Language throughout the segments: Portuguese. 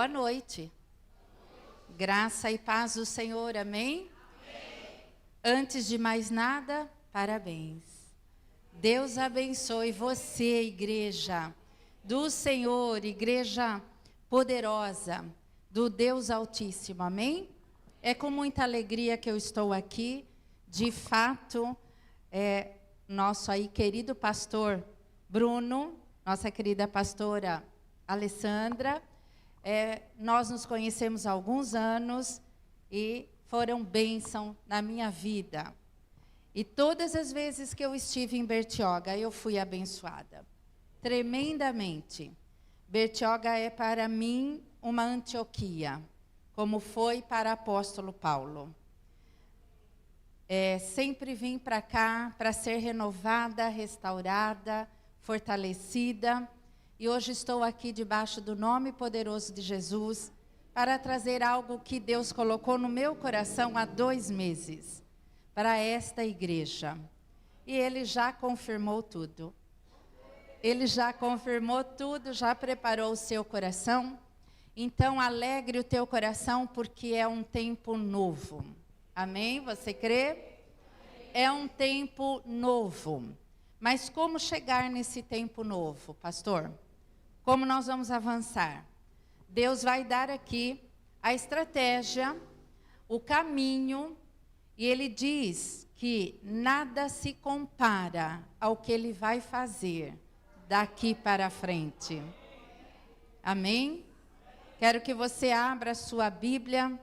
Boa noite. Graça e paz do Senhor, amém? Antes de mais nada, parabéns. Deus abençoe você, igreja do Senhor, igreja poderosa do Deus Altíssimo, amém? É com muita alegria que eu estou aqui. De fato, nosso aí querido pastor Bruno, nossa querida pastora Alessandra, nós nos conhecemos há alguns anos e foram bênção na minha vida. E todas as vezes que eu estive em Bertioga, eu fui abençoada, tremendamente. Bertioga é para mim uma Antioquia, como foi para o apóstolo Paulo. Sempre vim para cá para ser renovada, restaurada, fortalecida. E hoje estou aqui debaixo do nome poderoso de Jesus para trazer algo que Deus colocou no meu coração há 2 meses para esta igreja. E Ele já confirmou tudo. Ele já confirmou tudo, já preparou o seu coração. Então alegre o teu coração porque é um tempo novo. Amém? Você crê? É um tempo novo. Mas como chegar nesse tempo novo, pastor? Como nós vamos avançar? Deus vai dar aqui a estratégia, o caminho, e Ele diz que nada se compara ao que Ele vai fazer daqui para frente. Amém? Quero que você abra a sua Bíblia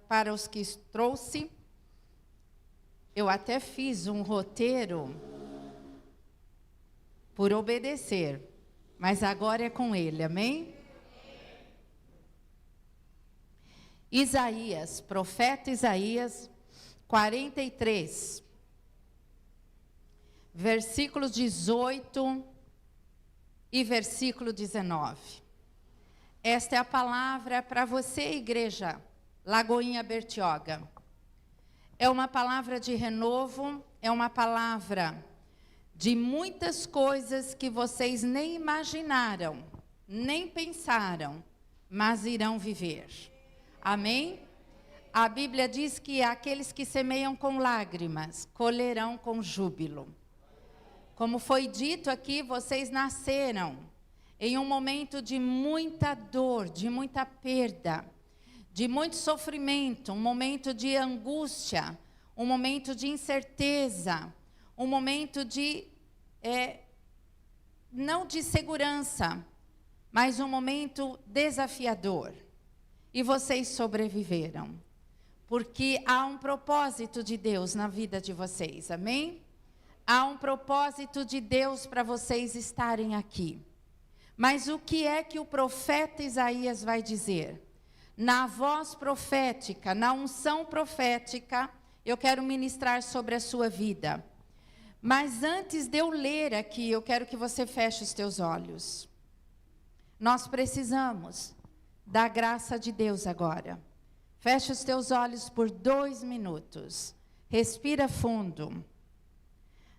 para os que trouxe. Eu até fiz um roteiro por obedecer. Mas agora é com ele, amém? Isaías, profeta Isaías, 43, versículos 18 e versículo 19. Esta é a palavra para você, igreja Lagoinha Bertioga. É uma palavra de renovo, é uma palavra de muitas coisas que vocês nem imaginaram, nem pensaram, mas irão viver. Amém? A Bíblia diz que aqueles que semeiam com lágrimas, colherão com júbilo. Como foi dito aqui, vocês nasceram em um momento de muita dor, de muita perda, de muito sofrimento, um momento de angústia, um momento de incerteza, um momento de, não de segurança, mas um momento desafiador. E vocês sobreviveram. Porque há um propósito de Deus na vida de vocês, amém? Há um propósito de Deus para vocês estarem aqui. Mas o que é que o profeta Isaías vai dizer? Na voz profética, na unção profética, eu quero ministrar sobre a sua vida. Mas antes de eu ler aqui, eu quero que você feche os teus olhos. Nós precisamos da graça de Deus agora. Feche os teus olhos por 2 minutos. Respira fundo.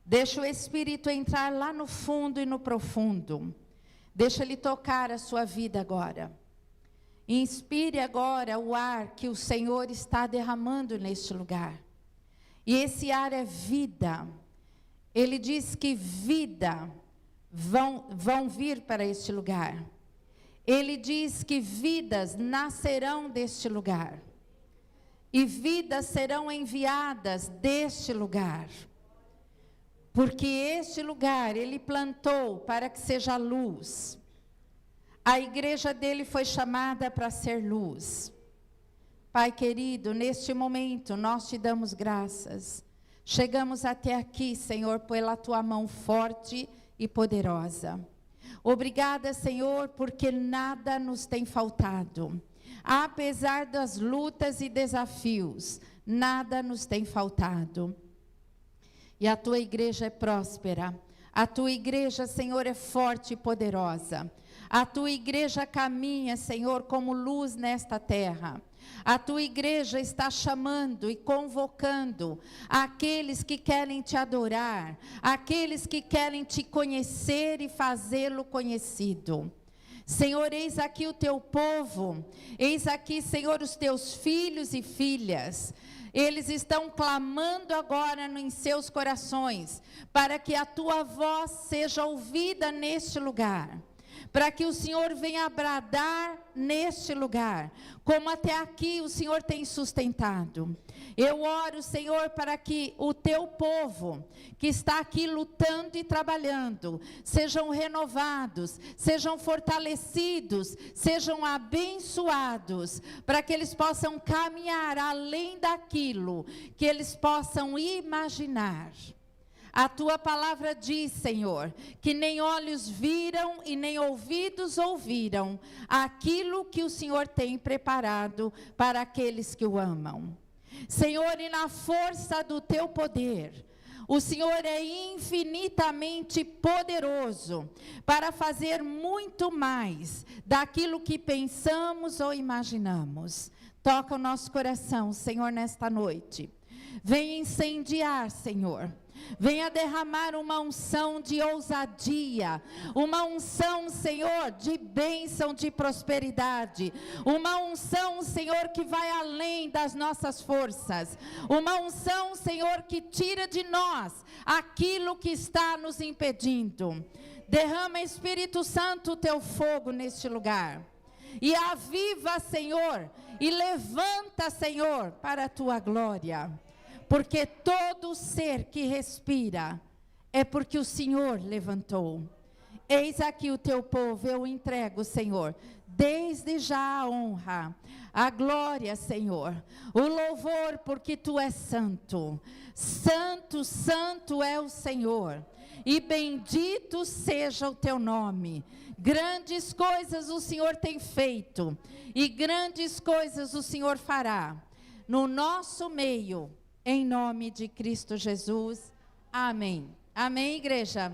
Deixa o Espírito entrar lá no fundo e no profundo. Deixa Ele tocar a sua vida agora. Inspire agora o ar que o Senhor está derramando neste lugar. E esse ar é vida. Ele diz que vida vão vir para este lugar. Ele diz que vidas nascerão deste lugar. E vidas serão enviadas deste lugar. Porque este lugar Ele plantou para que seja luz. A igreja dele foi chamada para ser luz. Pai querido, neste momento nós te damos graças. Chegamos até aqui, Senhor, pela tua mão forte e poderosa. Obrigada, Senhor, porque nada nos tem faltado. Apesar das lutas e desafios, nada nos tem faltado. E a tua igreja é próspera. A tua igreja, Senhor, é forte e poderosa. A tua igreja caminha, Senhor, como luz nesta terra. A tua igreja está chamando e convocando aqueles que querem te adorar, aqueles que querem te conhecer e fazê-lo conhecido. Senhor, eis aqui o teu povo, eis aqui, Senhor, os teus filhos e filhas. Eles estão clamando agora em seus corações, para que a tua voz seja ouvida neste lugar. Para que o Senhor venha bradar neste lugar, como até aqui o Senhor tem sustentado. Eu oro, Senhor, para que o teu povo, que está aqui lutando e trabalhando, sejam renovados, sejam fortalecidos, sejam abençoados, para que eles possam caminhar além daquilo que eles possam imaginar. A tua palavra diz, Senhor, que nem olhos viram e nem ouvidos ouviram aquilo que o Senhor tem preparado para aqueles que o amam. Senhor, e na força do teu poder, o Senhor é infinitamente poderoso para fazer muito mais daquilo que pensamos ou imaginamos. Toca o nosso coração, Senhor, nesta noite. Venha incendiar, Senhor. Venha derramar uma unção de ousadia, uma unção, Senhor, de bênção, de prosperidade, uma unção, Senhor, que vai além das nossas forças, uma unção, Senhor, que tira de nós aquilo que está nos impedindo. Derrama, Espírito Santo, o teu fogo neste lugar, e aviva, Senhor, e levanta, Senhor, para a tua glória. Porque todo ser que respira é porque o Senhor levantou. Eis aqui o teu povo, eu entrego, Senhor, desde já a honra, a glória, Senhor, o louvor, porque tu és santo. Santo, santo é o Senhor, e bendito seja o teu nome. Grandes coisas o Senhor tem feito, e grandes coisas o Senhor fará no nosso meio. Em nome de Cristo Jesus, amém. Amém, igreja?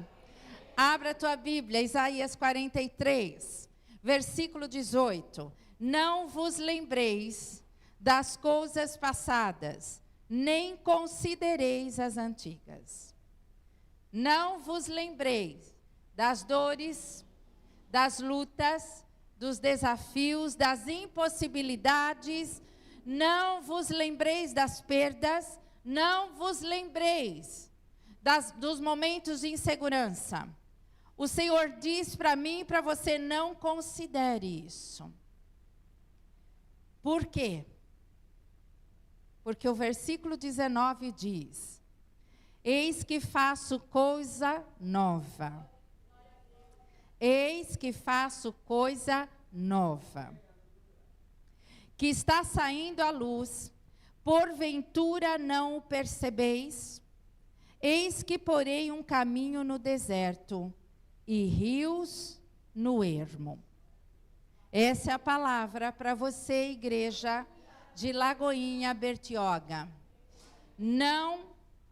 Abra a tua Bíblia, Isaías 43, versículo 18. Não vos lembreis das coisas passadas, nem considereis as antigas. Não vos lembreis das dores, das lutas, dos desafios, das impossibilidades. Não vos lembreis das perdas, não vos lembreis dos momentos de insegurança. O Senhor diz para mim e para você, não considere isso. Por quê? Porque o versículo 19 diz: eis que faço coisa nova. Eis que faço coisa nova, que está saindo à luz, porventura não o percebeis? Eis que porei um caminho no deserto, e rios no ermo. Essa é a palavra para você, igreja de Lagoinha, Bertioga. Não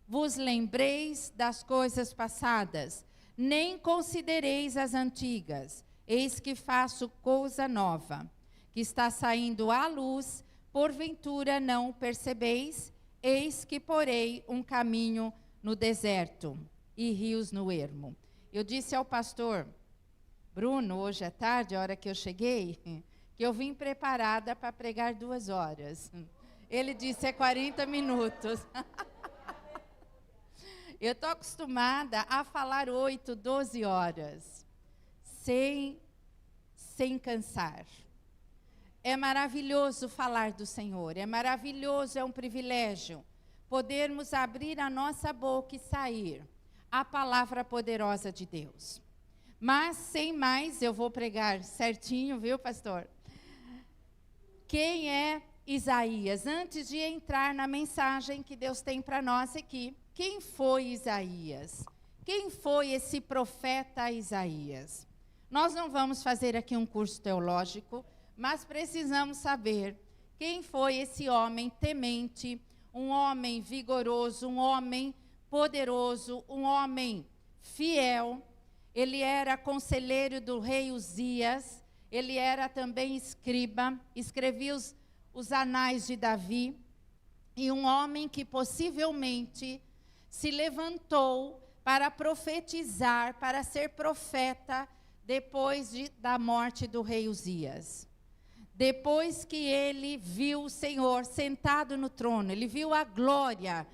vos lembreis das coisas passadas, nem considereis as antigas. Eis que faço coisa nova, que está saindo à luz, porventura não percebeis? Eis que porei um caminho no deserto e rios no ermo. Eu disse ao pastor Bruno, hoje à tarde, a hora que eu cheguei, que eu vim preparada para pregar 2 horas. Ele disse, é 40 minutos. Eu estou acostumada a falar 8, 12 horas, sem cansar. É maravilhoso falar do Senhor, é maravilhoso, é um privilégio podermos abrir a nossa boca e sair a palavra poderosa de Deus. Mas, sem mais, eu vou pregar certinho, viu, pastor? Quem é Isaías? Antes de entrar na mensagem que Deus tem para nós aqui, quem foi Isaías? Quem foi esse profeta Isaías? Nós não vamos fazer aqui um curso teológico, mas precisamos saber quem foi esse homem temente, um homem vigoroso, um homem poderoso, um homem fiel. Ele era conselheiro do rei Uzias, ele era também escriba, escrevia os anais de Davi, e um homem que possivelmente se levantou para profetizar, para ser profeta depois da morte do rei Uzias. Depois que ele viu o Senhor sentado no trono, ele viu a glória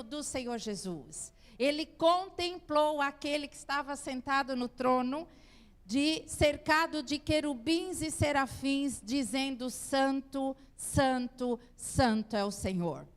do Senhor Jesus. Ele contemplou aquele que estava sentado no trono, cercado de querubins e serafins, dizendo: Santo, Santo, Santo é o Senhor.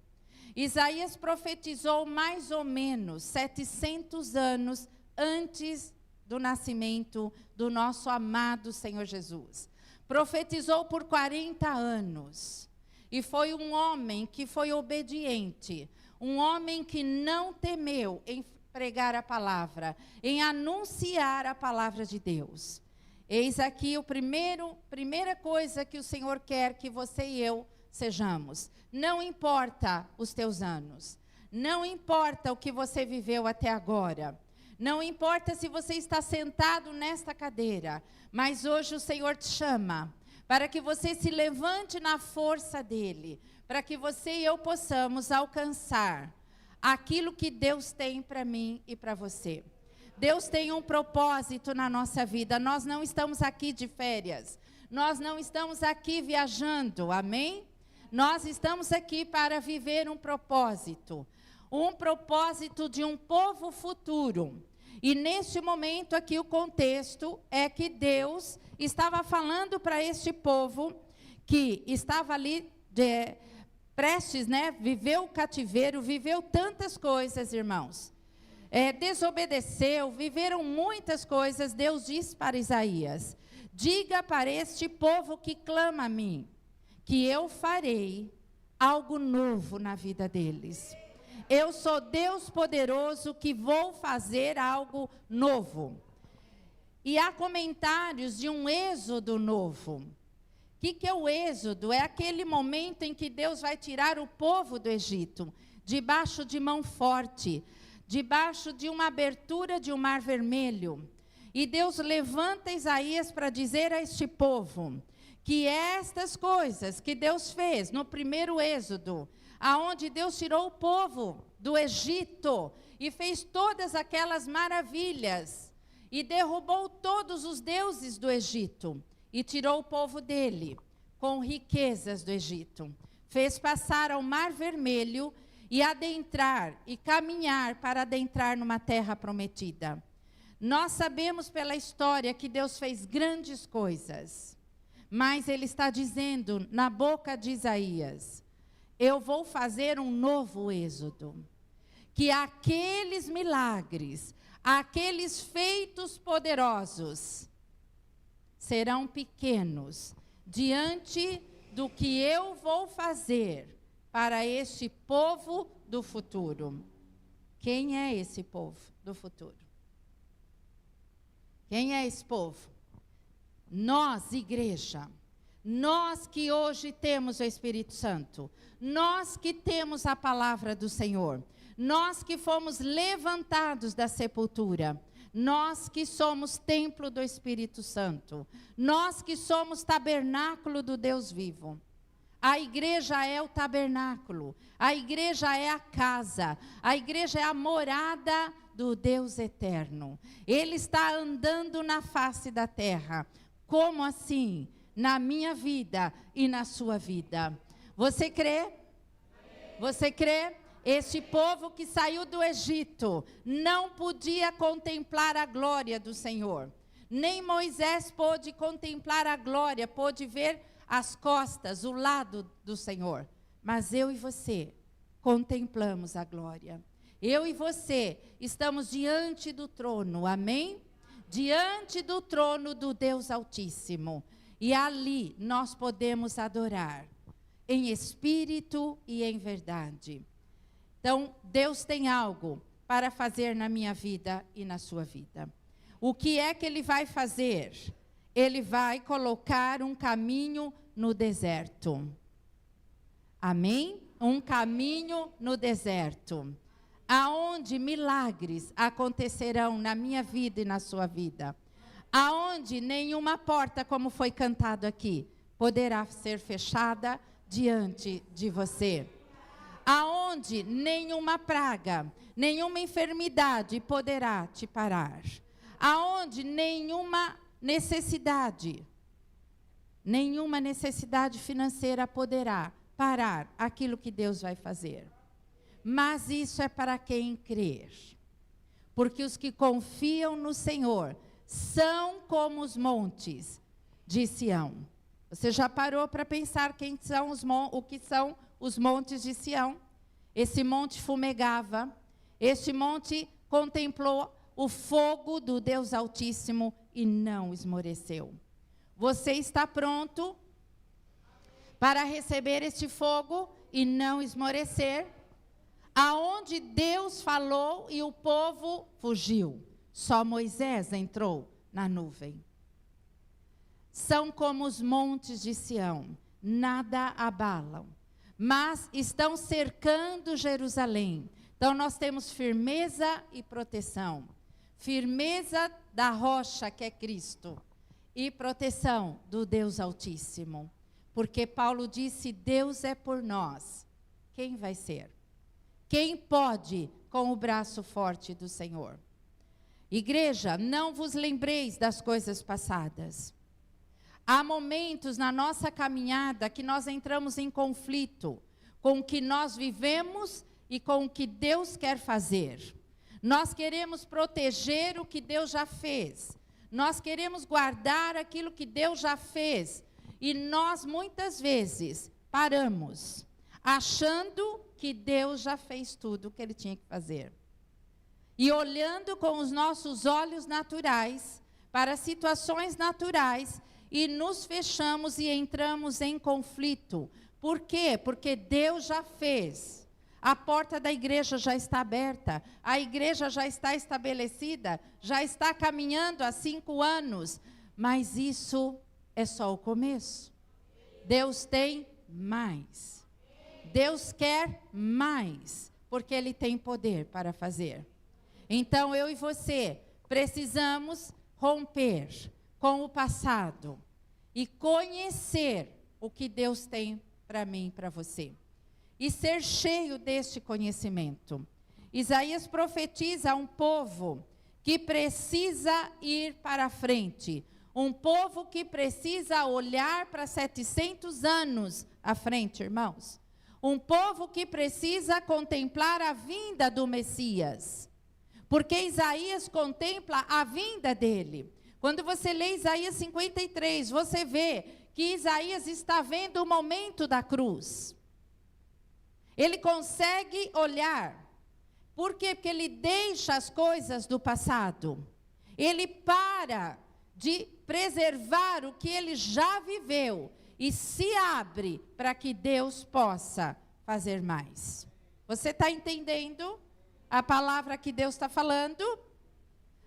Isaías profetizou mais ou menos 700 anos antes do nascimento do nosso amado Senhor Jesus. Profetizou por 40 anos. E foi um homem que foi obediente, um homem que não temeu em pregar a palavra, em anunciar a palavra de Deus. Eis aqui primeira coisa que o Senhor quer que você e eu sejamos. Não importa os teus anos, não importa o que você viveu até agora, não importa se você está sentado nesta cadeira, mas hoje o Senhor te chama para que você se levante na força dEle, para que você e eu possamos alcançar aquilo que Deus tem para mim e para você. Deus tem um propósito na nossa vida. Nós não estamos aqui de férias, nós não estamos aqui viajando, amém? Nós estamos aqui para viver um propósito de um povo futuro. E neste momento aqui o contexto é que Deus estava falando para este povo que estava ali prestes, viveu o cativeiro, viveu tantas coisas, irmãos. Desobedeceu, viveram muitas coisas. Deus diz para Isaías: diga para este povo que clama a mim, que eu farei algo novo na vida deles. Eu sou Deus poderoso que vou fazer algo novo. E há comentários de um êxodo novo. O que é o êxodo? É aquele momento em que Deus vai tirar o povo do Egito, debaixo de mão forte, debaixo de uma abertura de um mar vermelho. E Deus levanta Isaías para dizer a este povo que estas coisas que Deus fez no primeiro êxodo, aonde Deus tirou o povo do Egito e fez todas aquelas maravilhas, e derrubou todos os deuses do Egito, e tirou o povo dele com riquezas do Egito. Fez passar ao Mar Vermelho e adentrar, e caminhar para adentrar numa terra prometida. Nós sabemos pela história que Deus fez grandes coisas, mas Ele está dizendo na boca de Isaías: eu vou fazer um novo êxodo. Que aqueles milagres, aqueles feitos poderosos, serão pequenos diante do que eu vou fazer para este povo do futuro. Quem é esse povo do futuro? Quem é esse povo? Nós, igreja. Nós que hoje temos o Espírito Santo. Nós que temos a palavra do Senhor. Nós que fomos levantados da sepultura. Nós que somos templo do Espírito Santo. Nós que somos tabernáculo do Deus vivo. A igreja é o tabernáculo. A igreja é a casa. A igreja é a morada do Deus eterno. Ele está andando na face da terra. Como assim? Na minha vida e na sua vida. Você crê? Você crê? Este povo que saiu do Egito não podia contemplar a glória do Senhor. Nem Moisés pôde contemplar a glória, pôde ver as costas, o lado do Senhor. Mas eu e você contemplamos a glória. Eu e você estamos diante do trono, amém? Diante do trono do Deus Altíssimo. E ali nós podemos adorar, em espírito e em verdade. Então, Deus tem algo para fazer na minha vida e na sua vida. O que é que Ele vai fazer? Ele vai colocar um caminho no deserto. Amém? Um caminho no deserto. Aonde milagres acontecerão na minha vida e na sua vida. Aonde nenhuma porta, como foi cantado aqui, poderá ser fechada diante de você. Aonde nenhuma praga, nenhuma enfermidade poderá te parar. aonde nenhuma necessidade financeira poderá parar aquilo que Deus vai fazer. Mas isso é para quem crer. Porque os que confiam no Senhor são como os montes de Sião. Você já parou para pensar o que são os montes de Sião? Esse monte fumegava, este monte contemplou o fogo do Deus Altíssimo e não esmoreceu. Você está pronto para receber este fogo e não esmorecer? Aonde Deus falou e o povo fugiu, só Moisés entrou na nuvem. São como os montes de Sião, nada abalam, mas estão cercando Jerusalém. Então nós temos firmeza e proteção. Firmeza da rocha que é Cristo e proteção do Deus Altíssimo. Porque Paulo disse, Deus é por nós. Quem vai ser? Quem pode com o braço forte do Senhor? Igreja, não vos lembreis das coisas passadas. Há momentos na nossa caminhada que nós entramos em conflito com o que nós vivemos e com o que Deus quer fazer. Nós queremos proteger o que Deus já fez. Nós queremos guardar aquilo que Deus já fez. E nós muitas vezes paramos, achando que Deus já fez tudo o que Ele tinha que fazer. E olhando com os nossos olhos naturais para situações naturais e nos fechamos e entramos em conflito. Por quê? Porque Deus já fez. A porta da igreja já está aberta, a igreja já está estabelecida, já está caminhando há 5 anos, mas isso é só o começo. Deus tem mais. Deus quer mais, porque Ele tem poder para fazer. Então, eu e você precisamos romper com o passado e conhecer o que Deus tem para mim e para você. E ser cheio deste conhecimento. Isaías profetiza a um povo que precisa ir para frente. Um povo que precisa olhar para 700 anos à frente, irmãos. Um povo que precisa contemplar a vinda do Messias. Porque Isaías contempla a vinda dele. Quando você lê Isaías 53, você vê que Isaías está vendo o momento da cruz. Ele consegue olhar. Por quê? Porque ele deixa as coisas do passado. Ele para de preservar o que ele já viveu e se abre para que Deus possa fazer mais. Você está entendendo a palavra que Deus está falando?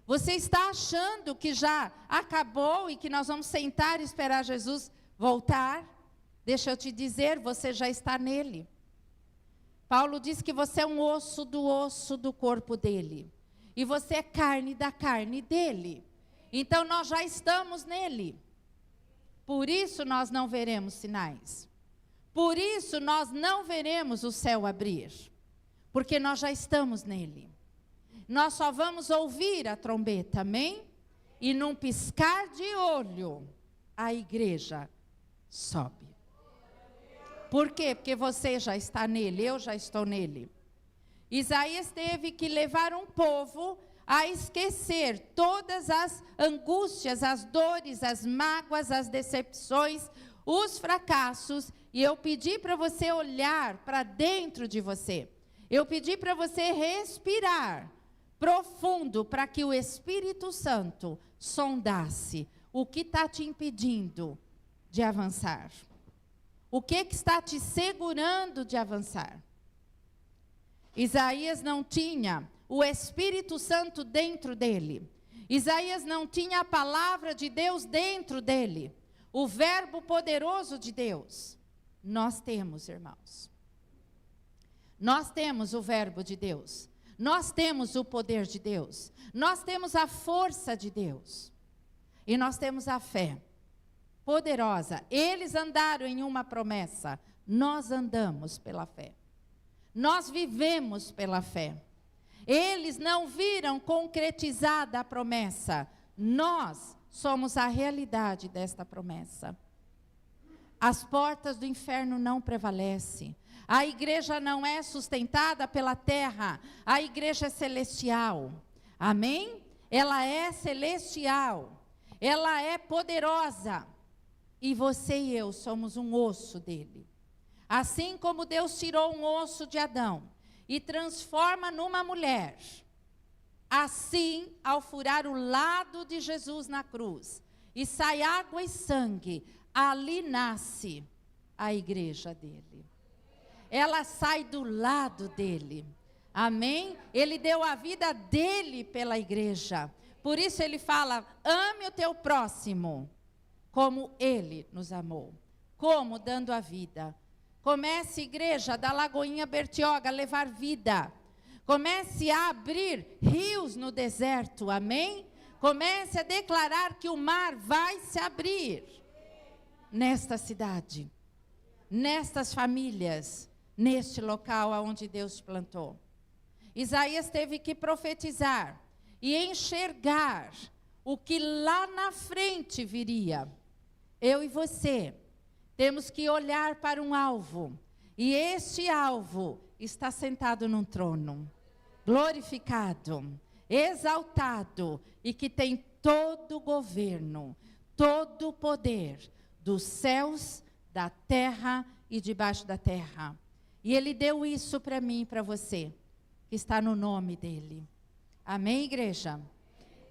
Você está achando que já acabou e que nós vamos sentar e esperar Jesus voltar? Deixa eu te dizer, você já está nele. Paulo diz que você é um osso do corpo dele. E você é carne da carne dele. Então nós já estamos nele. Por isso nós não veremos sinais. Por isso nós não veremos o céu abrir. Porque nós já estamos nele. Nós só vamos ouvir a trombeta, amém? E num piscar de olho, a igreja sobe. Por quê? Porque você já está nele, eu já estou nele. Isaías teve que levar um povo a esquecer todas as angústias, as dores, as mágoas, as decepções, os fracassos. E eu pedi para você olhar para dentro de você. Eu pedi para você respirar profundo para que o Espírito Santo sondasse o que está te impedindo de avançar. O que está te segurando de avançar? Isaías não tinha o Espírito Santo dentro dele. Isaías não tinha a palavra de Deus dentro dele. O verbo poderoso de Deus. Nós temos, irmãos. Nós temos o verbo de Deus. Nós temos o poder de Deus. Nós temos a força de Deus. E nós temos a fé poderosa. Eles andaram em uma promessa. Nós andamos pela fé. Nós vivemos pela fé. Eles não viram concretizada a promessa. Nós somos a realidade desta promessa. As portas do inferno não prevalecem. A igreja não é sustentada pela terra. A igreja é celestial. Amém? Ela é celestial. Ela é poderosa. E você e eu somos um osso dele. Assim como Deus tirou um osso de Adão e transforma numa mulher, assim, ao furar o lado de Jesus na cruz, e sai água e sangue, ali nasce a igreja dele. Ela sai do lado dele. Amém? Ele deu a vida dele pela igreja. Por isso ele fala, ame o teu próximo, como ele nos amou. Como? Dando a vida. Comece, igreja da Lagoinha Bertioga, a levar vida. Comece a abrir rios no deserto, amém? Comece a declarar que o mar vai se abrir nesta cidade, nestas famílias, neste local onde Deus te plantou. Isaías teve que profetizar e enxergar o que lá na frente viria. Eu e você temos que olhar para um alvo, e este alvo está sentado num trono, glorificado, exaltado, e que tem todo o governo, todo o poder dos céus, da terra e debaixo da terra. E ele deu isso para mim e para você, que está no nome dele. Amém, igreja?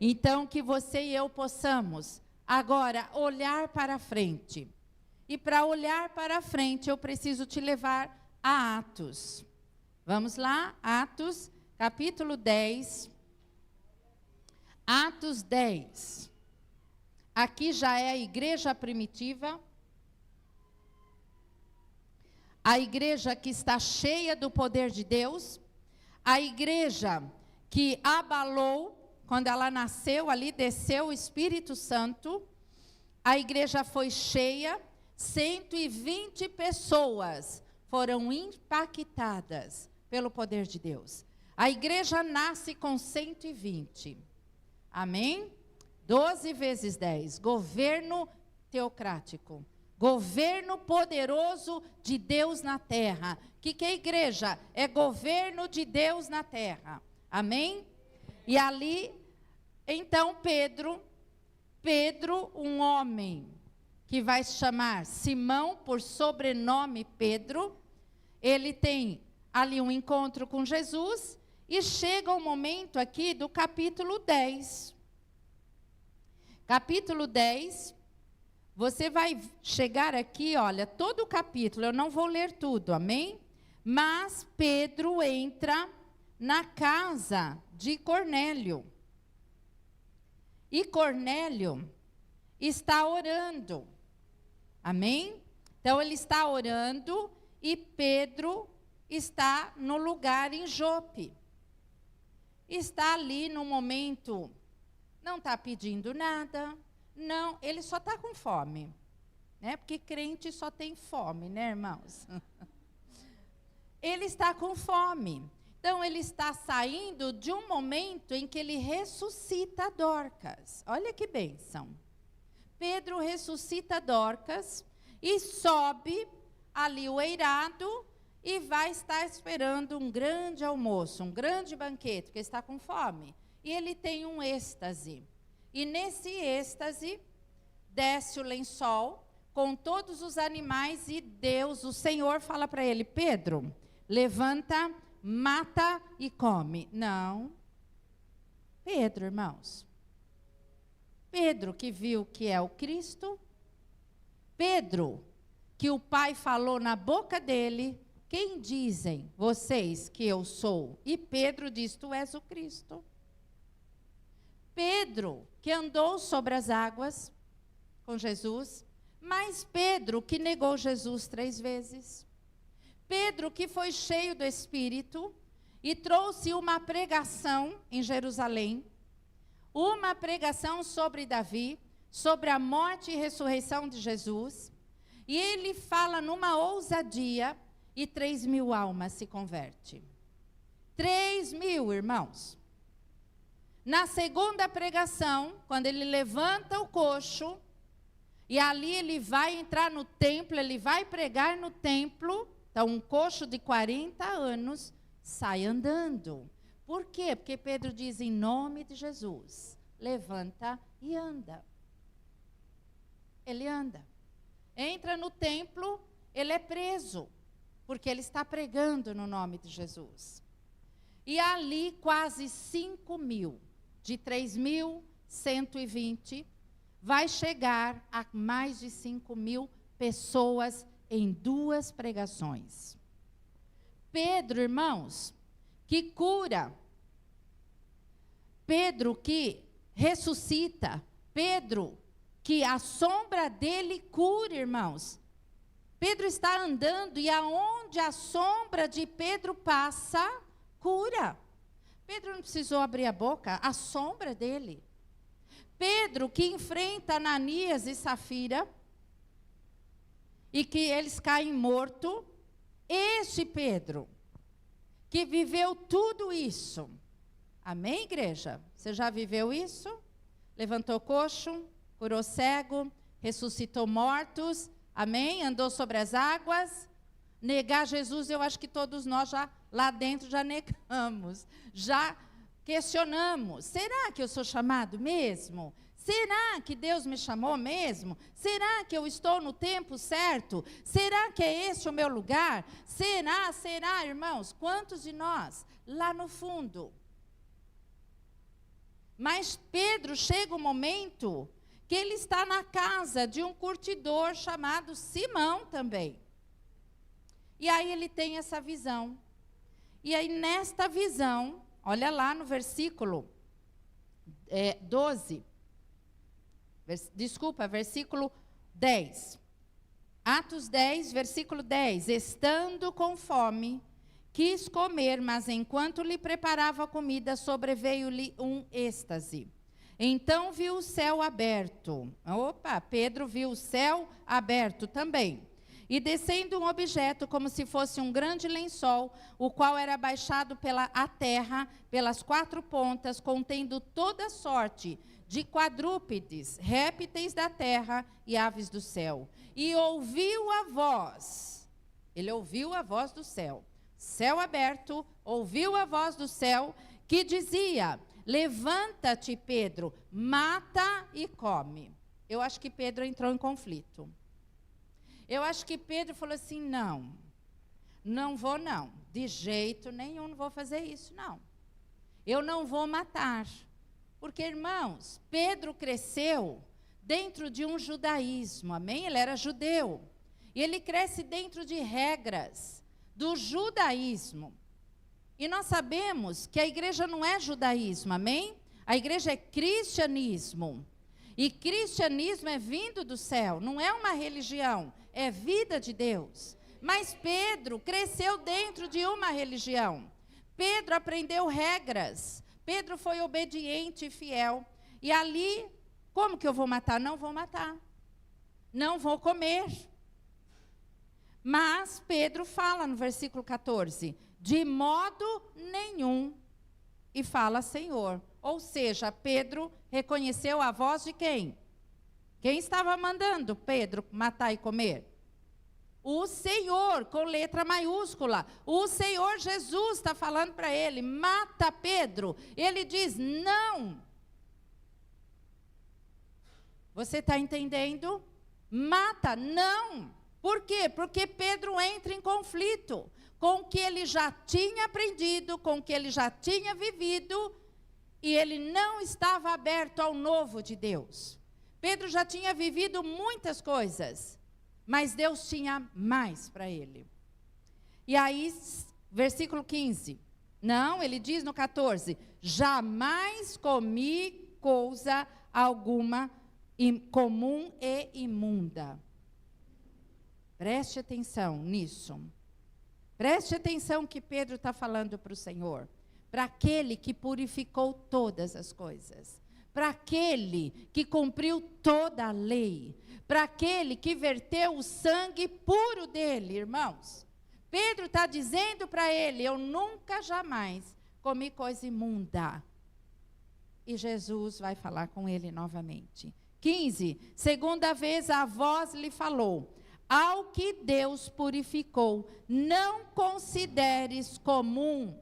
Então, que você e eu possamos agora olhar para frente. E para olhar para frente, eu preciso te levar a Atos. Vamos lá? Atos, capítulo 10. Atos 10. Aqui já é a igreja primitiva. A igreja que está cheia do poder de Deus. A igreja que abalou, quando ela nasceu ali, desceu o Espírito Santo. A igreja foi cheia. 120 pessoas foram impactadas pelo poder de Deus. A igreja nasce com 120. Amém? 12 vezes 10. Governo teocrático. Governo poderoso de Deus na terra. O que é igreja? É governo de Deus na terra. Amém? E ali, então Pedro, um homem que vai se chamar Simão, por sobrenome Pedro, ele tem ali um encontro com Jesus, e chega o momento aqui do capítulo 10. Capítulo 10, você vai chegar aqui, olha, todo o capítulo, eu não vou ler tudo, amém? Mas Pedro entra na casa de Cornélio. E Cornélio está orando. Amém? Então ele está orando e Pedro está no lugar em Jope. Está ali no momento, não está pedindo nada, não, ele só está com fome, né? Porque crente só tem fome, né, irmãos? Ele está com fome. Então ele está saindo de um momento em que ele ressuscita Dorcas. Olha que bênção. Pedro ressuscita Dorcas e sobe ali o eirado e vai estar esperando um grande almoço, um grande banquete, porque está com fome. E ele tem um êxtase. E nesse êxtase, desce o lençol com todos os animais e Deus, o Senhor, fala para ele, Pedro, levanta, mata e come. Não. Pedro, irmãos. Pedro que viu que é o Cristo, Pedro que o Pai falou na boca dele, quem dizem vocês que eu sou? E Pedro diz, tu és o Cristo. Pedro que andou sobre as águas com Jesus, mas Pedro que negou Jesus 3 vezes. Pedro que foi cheio do Espírito e trouxe uma pregação em Jerusalém, uma pregação sobre Davi, sobre a morte e ressurreição de Jesus, e ele fala numa ousadia, e 3.000 almas se convertem. 3.000, irmãos. Na segunda pregação, quando ele levanta o coxo, e ali ele vai entrar no templo, ele vai pregar no templo. Então, um coxo de 40 anos sai andando. Por quê? Porque Pedro diz, em nome de Jesus, levanta e anda. Ele anda. Entra no templo, ele é preso, porque ele está pregando no nome de Jesus. E ali quase 5.000, de 3.120, vai chegar a mais de 5.000 pessoas em 2 pregações. Pedro, irmãos, que cura, Pedro que ressuscita, Pedro que a sombra dele cura, irmãos. Pedro está andando e aonde a sombra de Pedro passa, cura. Pedro não precisou abrir a boca, a sombra dele. Pedro que enfrenta Ananias e Safira, e que eles caem mortos, este Pedro, que viveu tudo isso. Amém, igreja? Você já viveu isso? Levantou coxo, curou cego, ressuscitou mortos, amém? Andou sobre as águas. Negar Jesus, eu acho que todos nós já lá dentro já negamos, já questionamos. Será que eu sou chamado mesmo? Será que Deus me chamou mesmo? Será que eu estou no tempo certo? Será que é esse o meu lugar? Será, irmãos? Quantos de nós lá no fundo? Mas Pedro chega um momento que ele está na casa de um curtidor chamado Simão também. E aí ele tem essa visão. E aí nesta visão, olha lá no versículo 12. Versículo 10. Atos 10, versículo 10. Estando com fome, quis comer, mas enquanto lhe preparava a comida, sobreveio-lhe um êxtase. Então viu o céu aberto. Opa, Pedro viu o céu aberto também. E descendo um objeto, como se fosse um grande lençol, o qual era baixado pela terra, pelas 4 pontas, contendo toda sorte de quadrúpedes, répteis da terra e aves do céu. E ouviu a voz, ele ouviu a voz do céu, céu aberto, ouviu a voz do céu, que dizia, levanta-te, Pedro, mata e come. Eu acho que Pedro entrou em conflito. Eu acho que Pedro falou assim, não vou não, de jeito nenhum não vou fazer isso, não. Eu não vou matar. Porque, irmãos, Pedro cresceu dentro de um judaísmo, amém? Ele era judeu. E ele cresce dentro de regras do judaísmo. E nós sabemos que a igreja não é judaísmo, amém? A igreja é cristianismo. E cristianismo é vindo do céu, não é uma religião, é vida de Deus. Mas Pedro cresceu dentro de uma religião. Pedro aprendeu regras. Pedro foi obediente e fiel. E ali, como que eu vou matar? Não vou matar. Não vou comer. Mas Pedro fala no versículo 14, de modo nenhum. E fala, Senhor. Ou seja, Pedro reconheceu a voz de quem? Quem estava mandando Pedro matar e comer? O Senhor, com letra maiúscula. O Senhor Jesus está falando para ele, mata Pedro. Ele diz, não. Você está entendendo? Mata, não. Por quê? Porque Pedro entra em conflito com o que ele já tinha aprendido, com o que ele já tinha vivido, e ele não estava aberto ao novo de Deus. Pedro já tinha vivido muitas coisas, mas Deus tinha mais para ele. E aí, versículo 15. Não, ele diz no 14, jamais comi coisa alguma comum e imunda. Preste atenção nisso. Preste atenção que Pedro está falando para o Senhor. Para aquele que purificou todas as coisas. Para aquele que cumpriu toda a lei. Para aquele que verteu o sangue puro dele, irmãos. Pedro está dizendo para ele, eu nunca, jamais comi coisa imunda. E Jesus vai falar com ele novamente. 15, segunda vez a voz lhe falou, ao que Deus purificou, não consideres comum.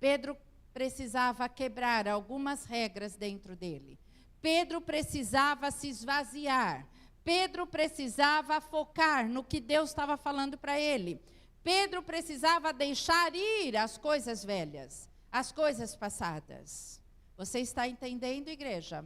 Pedro precisava quebrar algumas regras dentro dele. Pedro precisava se esvaziar. Pedro precisava focar no que Deus estava falando para ele. Pedro precisava deixar ir as coisas velhas, as coisas passadas. Você está entendendo, igreja?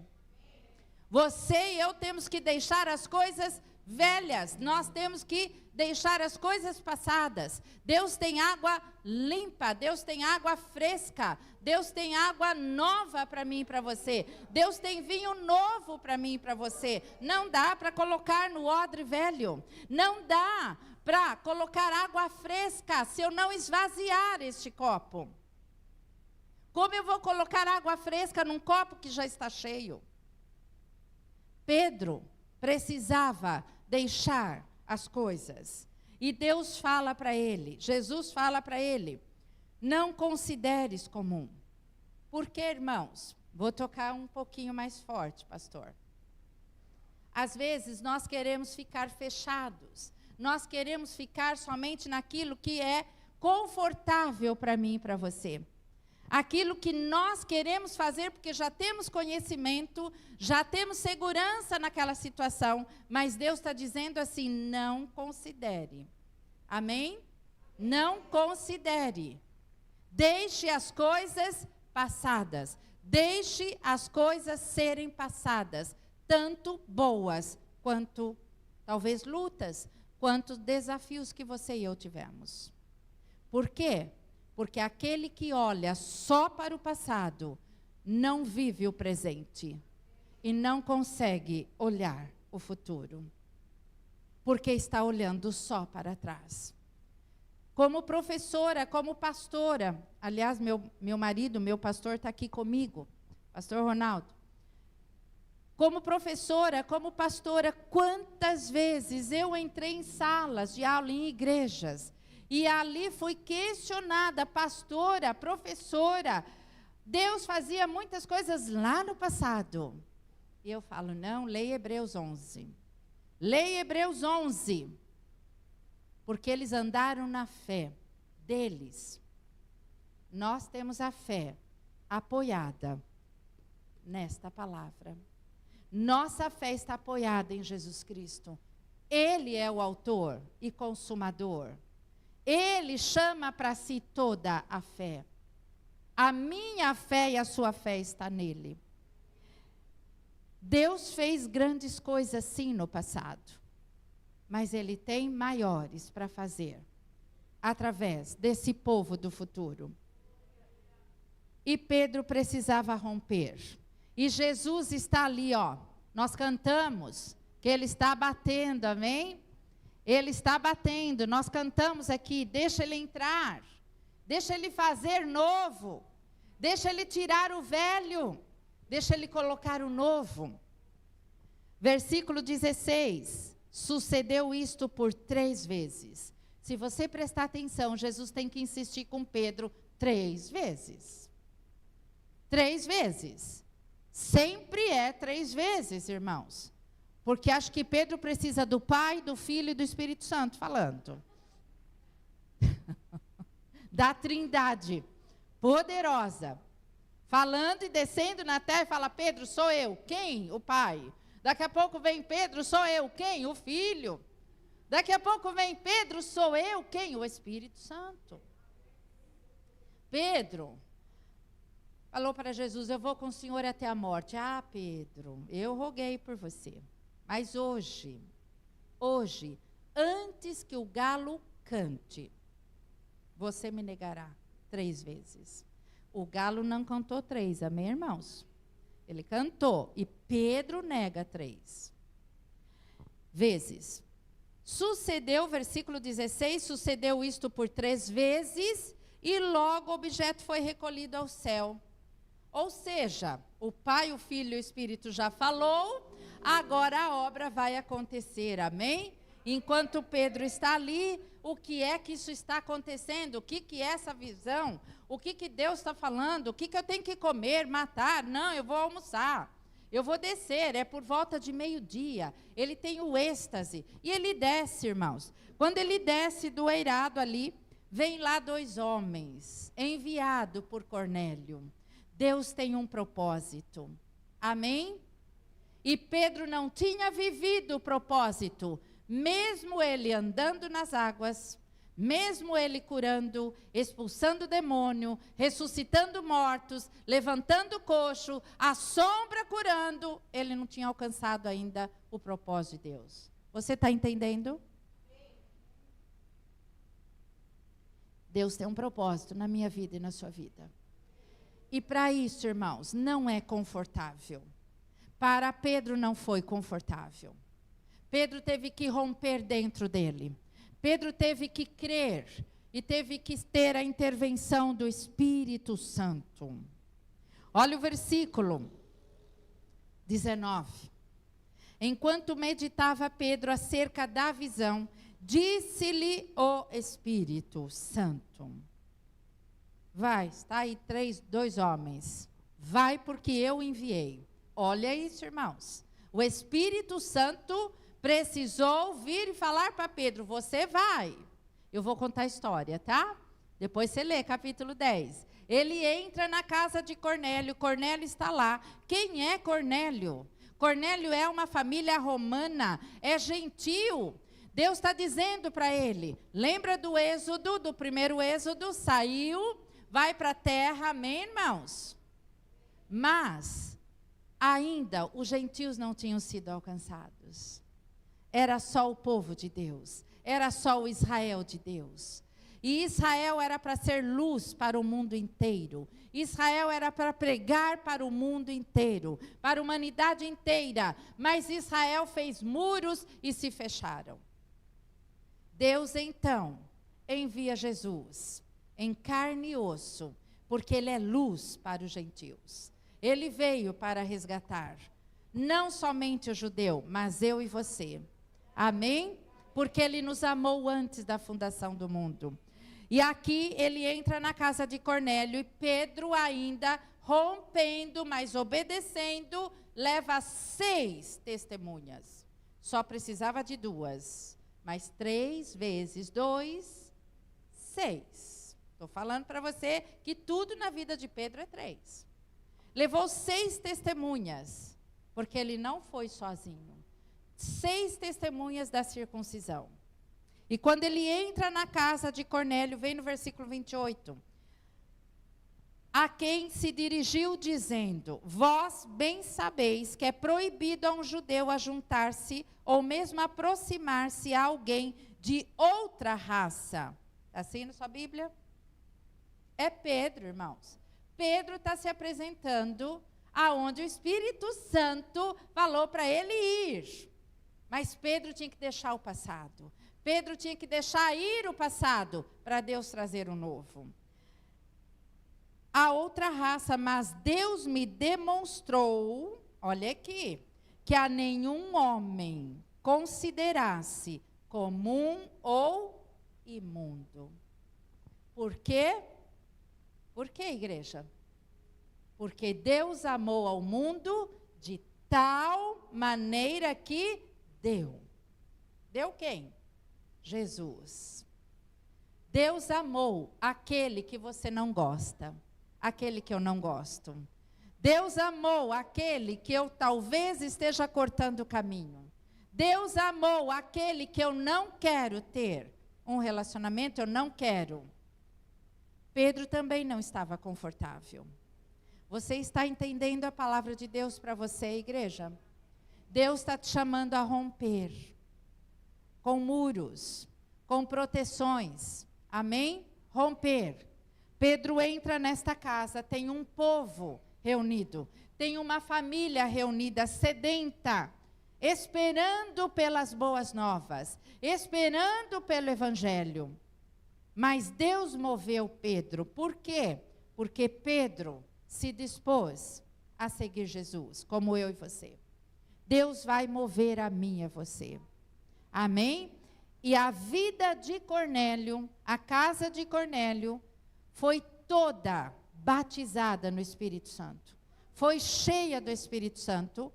Você e eu temos que deixar as coisas velhas, nós temos que deixar as coisas passadas. Deus tem água limpa, Deus tem água fresca, Deus tem água nova para mim e para você. Deus tem vinho novo para mim e para você. Não dá para colocar no odre velho, não dá para colocar água fresca se eu não esvaziar este copo. Como eu vou colocar água fresca num copo que já está cheio? Pedro precisava deixar as coisas. E Deus fala para ele, Jesus fala para ele, não consideres comum. Porque, irmãos, vou tocar um pouquinho mais forte, pastor. Às vezes nós queremos ficar fechados, nós queremos ficar somente naquilo que é confortável para mim e para você. Aquilo que nós queremos fazer, porque já temos conhecimento, já temos segurança naquela situação, mas Deus está dizendo assim, não considere. Amém? Não considere. Deixe as coisas passadas. Deixe as coisas serem passadas, tanto boas, quanto talvez lutas, quanto desafios que você e eu tivemos. Por quê? Porque aquele que olha só para o passado, não vive o presente. E não consegue olhar o futuro. Porque está olhando só para trás. Como professora, como pastora. Aliás, meu marido, meu pastor está aqui comigo. Pastor Ronaldo. Como professora, como pastora, quantas vezes eu entrei em salas de aula, em igrejas, e ali fui questionada, pastora, professora, Deus fazia muitas coisas lá no passado. E eu falo, não, leia Hebreus 11. Leia Hebreus 11. Porque eles andaram na fé deles. Nós temos a fé apoiada nesta palavra. Nossa fé está apoiada em Jesus Cristo. Ele é o autor e consumador. Ele chama para si toda a fé. A minha fé e a sua fé está nele. Deus fez grandes coisas sim no passado. Mas ele tem maiores para fazer. Através desse povo do futuro. E Pedro precisava romper. E Jesus está ali, ó. Nós cantamos que ele está batendo, amém? Ele está batendo, nós cantamos aqui, deixa ele entrar, deixa ele fazer novo, deixa ele tirar o velho, deixa ele colocar o novo. Versículo 16, sucedeu isto por 3 vezes. Se você prestar atenção, Jesus tem que insistir com Pedro 3 vezes. 3 vezes. Sempre é 3 vezes, irmãos. Porque acho que Pedro precisa do Pai, do Filho e do Espírito Santo falando. Da Trindade poderosa. Falando e descendo na terra e fala, Pedro, sou eu. Quem? O Pai. Daqui a pouco vem Pedro, sou eu. Quem? O Filho. Daqui a pouco vem Pedro, sou eu. Quem? O Espírito Santo. Pedro falou para Jesus, eu vou com o Senhor até a morte. Ah, Pedro, eu roguei por você. Mas hoje, antes que o galo cante, você me negará 3 vezes. O galo não cantou 3, amém, irmãos? Ele cantou, e Pedro nega 3 vezes. Sucedeu, versículo 16, sucedeu isto por 3 vezes, e logo o objeto foi recolhido ao céu. Ou seja, o Pai, o Filho e o Espírito já falou, agora a obra vai acontecer, amém? Enquanto Pedro está ali, o que é que isso está acontecendo? O que é essa visão? O que Deus está falando? O que eu tenho que comer, matar? Não, eu vou almoçar. Eu vou descer, é por volta de meio-dia. Ele tem o êxtase. E ele desce, irmãos. Quando ele desce do eirado ali, vem lá 2 homens, enviado por Cornélio. Deus tem um propósito. Amém? E Pedro não tinha vivido o propósito. Mesmo ele andando nas águas, mesmo ele curando, expulsando demônio, ressuscitando mortos, levantando coxo, a sombra curando, ele não tinha alcançado ainda o propósito de Deus. Você está entendendo? Deus tem um propósito na minha vida e na sua vida. E para isso, irmãos, não é confortável. Para Pedro não foi confortável. Pedro teve que romper dentro dele. Pedro teve que crer e teve que ter a intervenção do Espírito Santo. Olha o versículo 19. Enquanto meditava Pedro acerca da visão, disse-lhe o Espírito Santo. Vai, está aí 2 homens. Vai porque eu enviei. Olha isso, irmãos. O Espírito Santo precisou vir e falar para Pedro, você vai. Eu vou contar a história, tá? Depois você lê, capítulo 10. Ele entra na casa de Cornélio, Cornélio está lá. Quem é Cornélio? Cornélio é uma família romana, é gentil. Deus está dizendo para ele, lembra do êxodo, do primeiro êxodo, saiu, vai para a terra, amém, irmãos? Mas, ainda, os gentios não tinham sido alcançados. Era só o povo de Deus, era só o Israel de Deus. E Israel era para ser luz para o mundo inteiro. Israel era para pregar para o mundo inteiro, para a humanidade inteira. Mas Israel fez muros e se fecharam. Deus, então, envia Jesus em carne e osso, porque Ele é luz para os gentios. Ele veio para resgatar, não somente o judeu, mas eu e você. Amém? Porque Ele nos amou antes da fundação do mundo. E aqui ele entra na casa de Cornélio e Pedro ainda rompendo, mas obedecendo, leva 6 testemunhas. Só precisava de 2, mas 3 vezes 2, 6. Estou falando para você que tudo na vida de Pedro é 3. Levou 6 testemunhas, porque ele não foi sozinho. 6 testemunhas da circuncisão. E quando ele entra na casa de Cornélio, vem no versículo 28. A quem se dirigiu dizendo, vós bem sabeis que é proibido a um judeu ajuntar-se ou mesmo aproximar-se a alguém de outra raça. Está assim na sua Bíblia? É Pedro, irmãos. Pedro está se apresentando aonde o Espírito Santo falou para ele ir. Mas Pedro tinha que deixar o passado. Pedro tinha que deixar ir o passado para Deus trazer o novo. A outra raça, mas Deus me demonstrou, olha aqui, que a nenhum homem considerasse comum ou imundo. Por quê? Por quê, igreja? Porque Deus amou ao mundo de tal maneira que deu. Deu quem? Jesus. Deus amou aquele que você não gosta, aquele que eu não gosto. Deus amou aquele que eu talvez esteja cortando o caminho. Deus amou aquele que eu não quero ter um relacionamento, eu não quero. Pedro também não estava confortável. Você está entendendo a palavra de Deus para você, igreja? Deus está te chamando a romper com muros, com proteções. Amém? Romper. Pedro entra nesta casa, tem um povo reunido, tem uma família reunida, sedenta, esperando pelas boas novas, esperando pelo evangelho. Mas Deus moveu Pedro. Por quê? Porque Pedro se dispôs a seguir Jesus, como eu e você. Deus vai mover a mim e a você. Amém? E a vida de Cornélio, a casa de Cornélio, foi toda batizada no Espírito Santo. Foi cheia do Espírito Santo,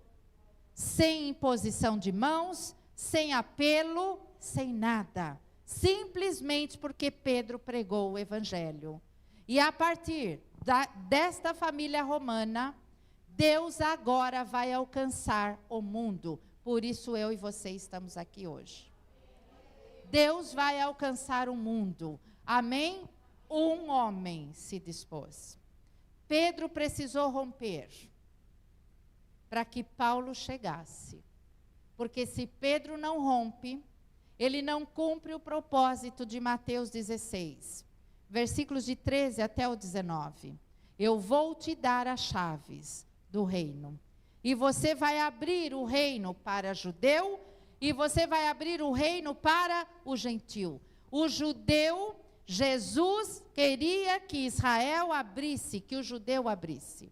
sem imposição de mãos, sem apelo, sem nada. Simplesmente porque Pedro pregou o Evangelho. E a partir desta família romana, Deus agora vai alcançar o mundo. Por isso eu e você estamos aqui hoje. Deus vai alcançar o mundo. Amém? Um homem se dispôs. Pedro precisou romper para que Paulo chegasse. Porque se Pedro não rompe, ele não cumpre o propósito de Mateus 16, versículos de 13 até o 19. Eu vou te dar as chaves do reino. E você vai abrir o reino para judeu, e você vai abrir o reino para o gentil. O judeu, Jesus queria que Israel abrisse, que o judeu abrisse.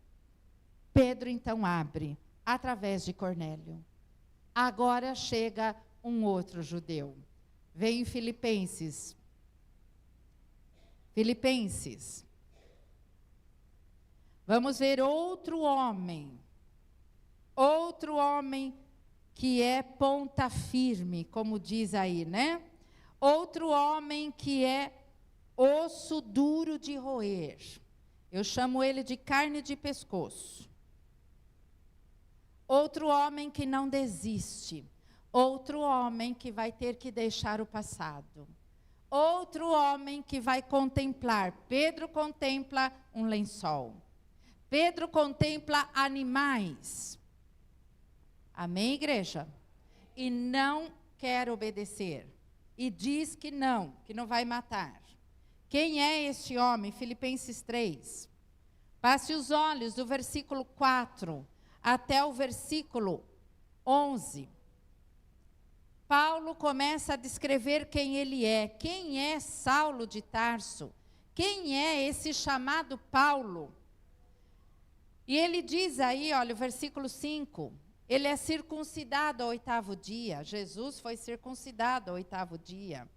Pedro então abre, através de Cornélio. Agora chega um outro judeu. Vem em Filipenses. Filipenses. Vamos ver outro homem. Outro homem que é ponta firme, como diz aí, né? Outro homem que é osso duro de roer. Eu chamo ele de carne de pescoço. Outro homem que não desiste. Outro homem que vai ter que deixar o passado. Outro homem que vai contemplar. Pedro contempla um lençol. Pedro contempla animais. Amém, igreja? E não quer obedecer. E diz que não vai matar. Quem é este homem? Filipenses 3. Passe os olhos do versículo 4 até o versículo 11. Paulo começa a descrever quem ele é. Quem é Saulo de Tarso? Quem é esse chamado Paulo? E ele diz aí, olha, o versículo 5. Ele é circuncidado ao 8º dia. Jesus foi circuncidado ao 8º dia.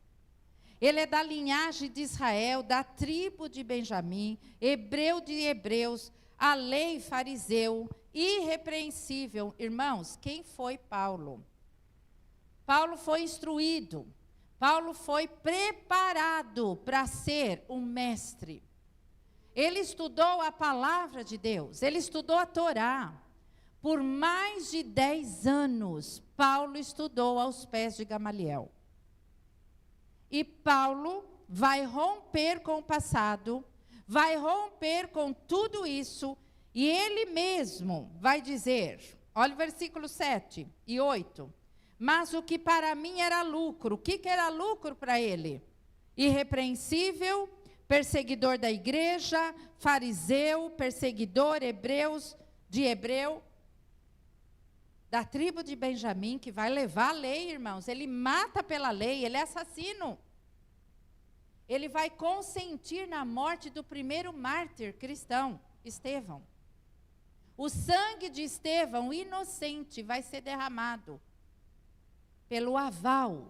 Ele é da linhagem de Israel, da tribo de Benjamim, hebreu de hebreus, a lei fariseu, irrepreensível. Irmãos, quem foi Paulo? Paulo foi instruído. Paulo foi preparado para ser um mestre. Ele estudou a palavra de Deus. Ele estudou a Torá. Por mais de 10 anos, Paulo estudou aos pés de Gamaliel. E Paulo vai romper com o passado, vai romper com tudo isso, e ele mesmo vai dizer, olha o versículo 7 e 8, mas o que para mim era lucro, o que era lucro para ele? Irrepreensível, perseguidor da igreja, fariseu, perseguidor, de hebreu, da tribo de Benjamim, que vai levar a lei, irmãos. Ele mata pela lei, ele é assassino. Ele vai consentir na morte do primeiro mártir cristão, Estevão. O sangue de Estevão, inocente, vai ser derramado pelo aval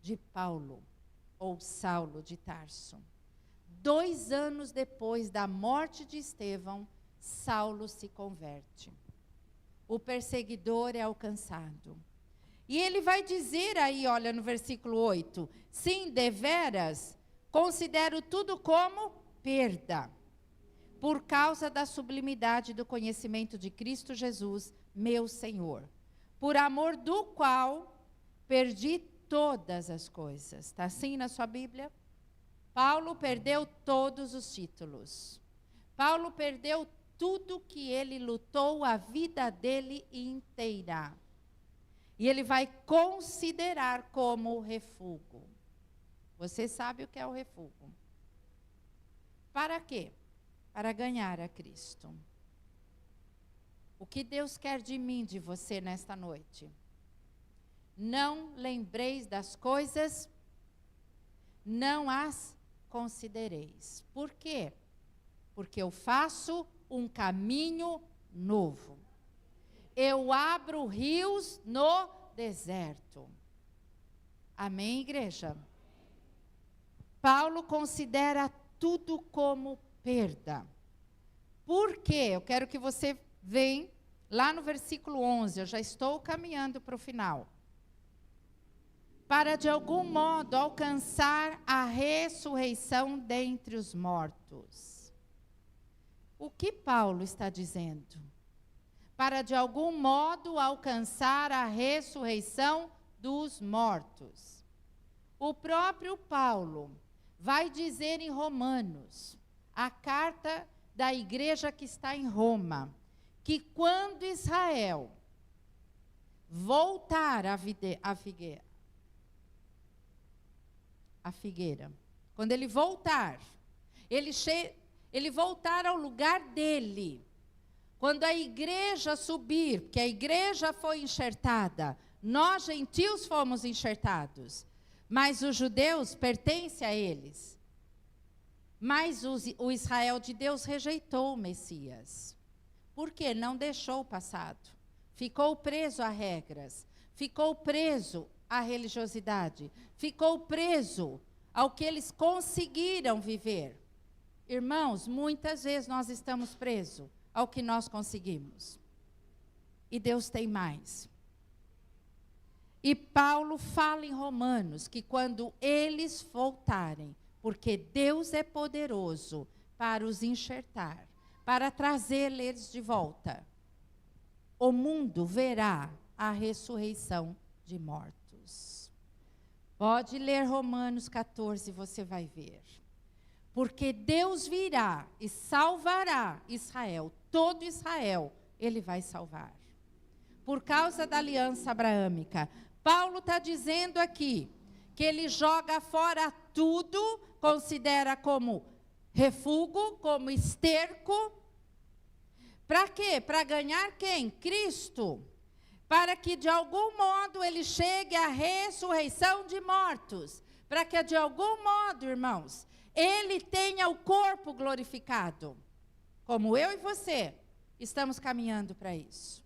de Paulo, ou Saulo de Tarso. 2 anos depois da morte de Estevão, Saulo se converte. O perseguidor é alcançado. E ele vai dizer aí, olha no versículo 8, sim, deveras, considero tudo como perda, por causa da sublimidade do conhecimento de Cristo Jesus, meu Senhor, por amor do qual perdi todas as coisas. Está assim na sua Bíblia? Paulo perdeu todos os títulos. Paulo perdeu tudo que ele lutou a vida dele inteira. E ele vai considerar como refúgio. Você sabe o que é o refúgio? Para quê? Para ganhar a Cristo. O que Deus quer de mim, de você nesta noite? Não lembreis das coisas, não as considereis. Por quê? Porque eu faço um caminho novo. Eu abro rios no deserto. Amém, igreja? Paulo considera tudo como perda. Por quê? Eu quero que você venha lá no versículo 11, eu já estou caminhando para o final. Para de algum modo alcançar a ressurreição dentre os mortos. O que Paulo está dizendo? Para de algum modo alcançar a ressurreição dos mortos. O próprio Paulo vai dizer em Romanos, a carta da igreja que está em Roma, que quando Israel voltar à figueira, quando ele voltar, ele voltar ao lugar dele, quando a igreja subir, porque a igreja foi enxertada, nós gentios fomos enxertados, mas os judeus pertencem a eles. Mas o Israel de Deus rejeitou o Messias. Por quê? Não deixou o passado. Ficou preso a regras. Ficou preso à religiosidade. Ficou preso ao que eles conseguiram viver. Irmãos, muitas vezes nós estamos presos ao que nós conseguimos. E Deus tem mais. E Paulo fala em Romanos que quando eles voltarem, porque Deus é poderoso para os enxertar, para trazer-lhes de volta, o mundo verá a ressurreição de mortos. Pode ler Romanos 14, você vai ver. Porque Deus virá e salvará Israel, todo Israel, Ele vai salvar. Por causa da aliança abraâmica. Paulo está dizendo aqui que ele joga fora tudo, considera como refúgio, como esterco. Para quê? Para ganhar quem? Cristo. Para que de algum modo ele chegue à ressurreição de mortos. Para que de algum modo, irmãos, ele tenha o corpo glorificado. Como eu e você estamos caminhando para isso.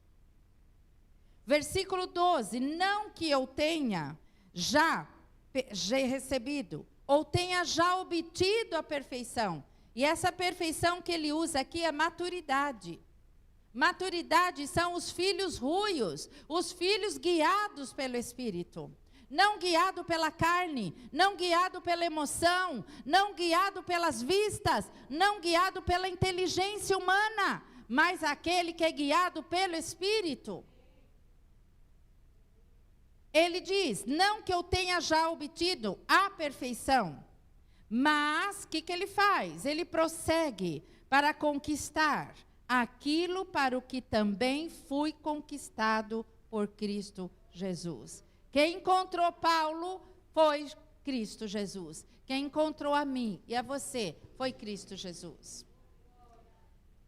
Versículo 12, não que eu tenha já recebido, ou tenha já obtido a perfeição. E essa perfeição que ele usa aqui é maturidade. Maturidade são os filhos ruios, os filhos guiados pelo Espírito. Não guiado pela carne, não guiado pela emoção, não guiado pelas vistas, não guiado pela inteligência humana, mas aquele que é guiado pelo Espírito. Ele diz, não que eu tenha já obtido a perfeição, mas o que ele faz? Ele prossegue para conquistar aquilo para o que também fui conquistado por Cristo Jesus. Quem encontrou Paulo foi Cristo Jesus. Quem encontrou a mim e a você foi Cristo Jesus.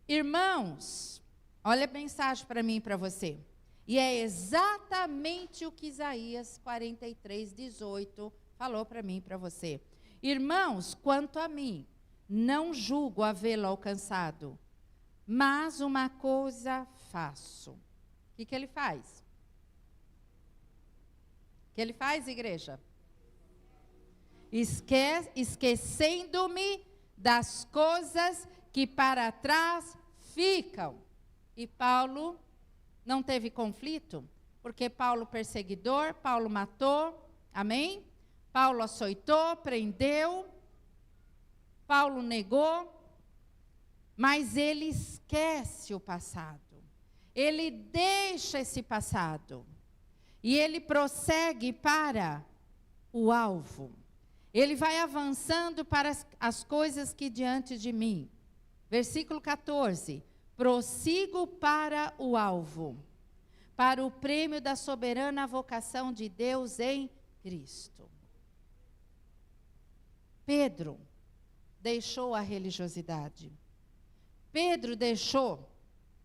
Irmãos, olha a mensagem para mim e para você. E é exatamente o que Isaías 43, 18 falou para mim e para você. Irmãos, quanto a mim, não julgo havê-lo alcançado, mas uma coisa faço. O que ele faz? O que ele faz, igreja? Esquecendo-me das coisas que para trás ficam. E Paulo não teve conflito, porque Paulo perseguidor, Paulo matou, amém? Paulo açoitou, prendeu, Paulo negou, mas ele esquece o passado. Ele deixa esse passado e ele prossegue para o alvo. Ele vai avançando para as coisas que diante de mim. Versículo 14. Prossigo para o alvo, para o prêmio da soberana vocação de Deus em Cristo. Pedro deixou a religiosidade. Pedro deixou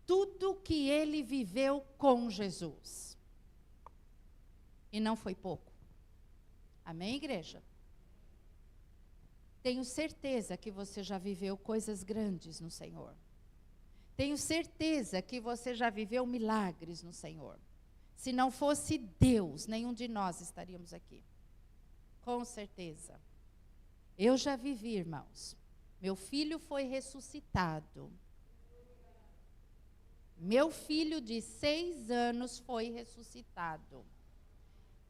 tudo que ele viveu com Jesus. E não foi pouco. Amém, igreja? Tenho certeza que você já viveu coisas grandes no Senhor. Tenho certeza que você já viveu milagres no Senhor. Se não fosse Deus, nenhum de nós estaríamos aqui. Com certeza. Eu já vivi, irmãos. Meu filho foi ressuscitado. Meu filho de 6 anos foi ressuscitado.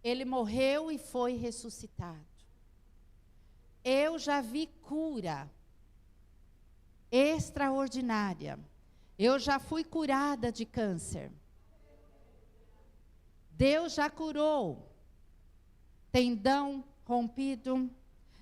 Ele morreu e foi ressuscitado. Eu já vi cura extraordinária. Eu já fui curada de câncer. Deus já curou tendão rompido.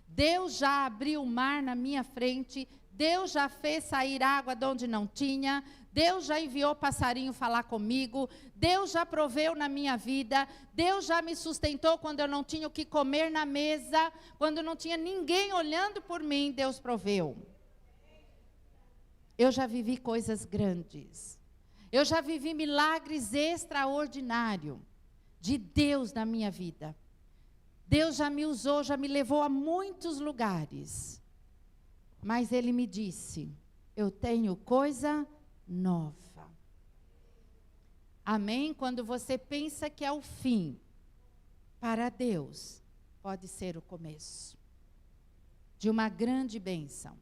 Deus já abriu o mar na minha frente. Deus já fez sair água de onde não tinha. Deus já enviou passarinho falar comigo. Deus já proveu na minha vida. Deus já me sustentou quando eu não tinha o que comer na mesa. Quando não tinha ninguém olhando por mim, Deus proveu. Eu já vivi coisas grandes. Eu já vivi milagres extraordinários de Deus na minha vida. Deus já me usou, já me levou a muitos lugares. Mas Ele me disse, eu tenho coisa nova. Amém? Quando você pensa que é o fim, para Deus, pode ser o começo de uma grande bênção.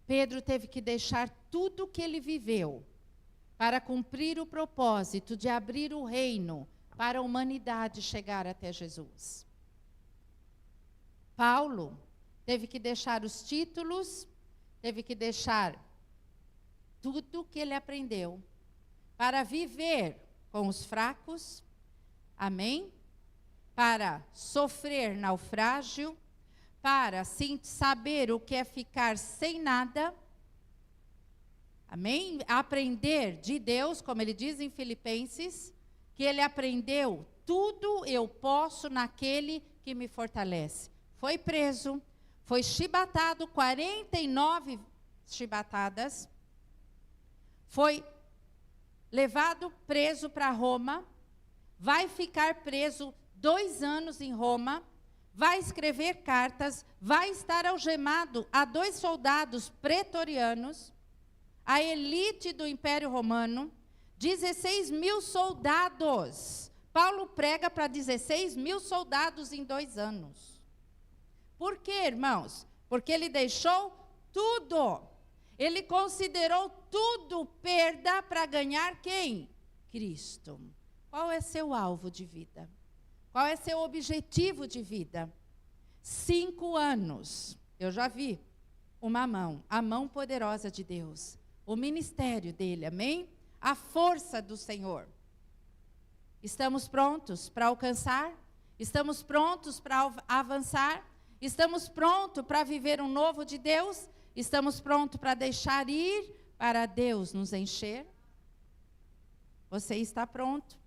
Pedro teve que deixar tudo o que ele viveu para cumprir o propósito de abrir o reino para a humanidade chegar até Jesus. Paulo teve que deixar os títulos, teve que deixar tudo que ele aprendeu para viver com os fracos, amém? Para sofrer naufrágio, para sim saber o que é ficar sem nada, amém? Aprender de Deus, como ele diz em Filipenses, que ele aprendeu, tudo eu posso naquele que me fortalece. Foi preso, foi chibatado, 49 chibatadas, foi levado preso para Roma, vai ficar preso 2 anos em Roma, vai escrever cartas, vai estar algemado a 2 soldados pretorianos, a elite do Império Romano, 16 mil soldados. Paulo prega para 16 mil soldados em 2 anos. Por quê, irmãos? Porque ele deixou tudo. Ele considerou tudo perda para ganhar quem? Cristo. Qual é seu alvo de vida? Qual é seu objetivo de vida? 5 anos. Eu já vi uma mão, a mão poderosa de Deus. O ministério dele, amém? A força do Senhor. Estamos prontos para alcançar? Estamos prontos para avançar? Estamos prontos para viver um novo de Deus? Estamos prontos para deixar ir para Deus nos encher? Você está pronto?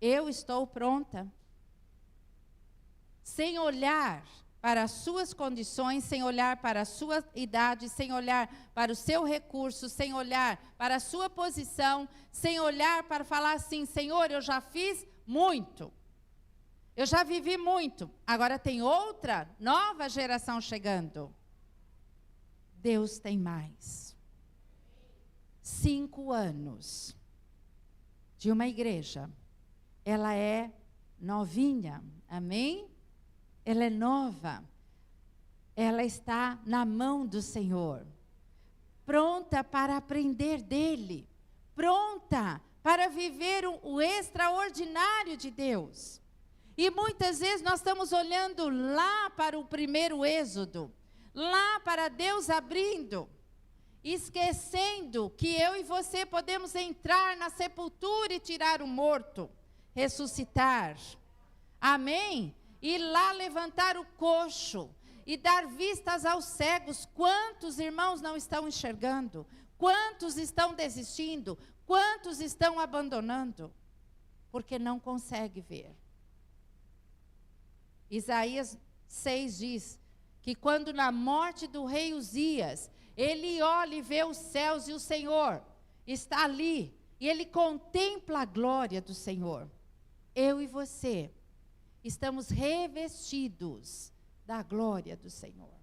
Eu estou pronta. Sem olhar para as suas condições, sem olhar para a sua idade, sem olhar para o seu recurso, sem olhar para a sua posição, sem olhar para falar assim, Senhor, eu já fiz muito. Eu já vivi muito. Agora tem outra nova geração chegando. Deus tem mais. 5 anos de uma igreja. Ela é novinha, amém? Ela é nova. Ela está na mão do Senhor. Pronta para aprender dele. Pronta para viver o extraordinário de Deus. E muitas vezes nós estamos olhando lá para o primeiro êxodo. Lá para Deus abrindo. Esquecendo que eu e você podemos entrar na sepultura e tirar o morto. Ressuscitar. Amém? Ir lá levantar o coxo e dar vistas aos cegos. Quantos irmãos não estão enxergando? Quantos estão desistindo? Quantos estão abandonando? Porque não consegue ver. Isaías 6 diz que quando na morte do rei Uzias, ele olha e vê os céus e o Senhor está ali. E ele contempla a glória do Senhor. Eu e você estamos revestidos da glória do Senhor,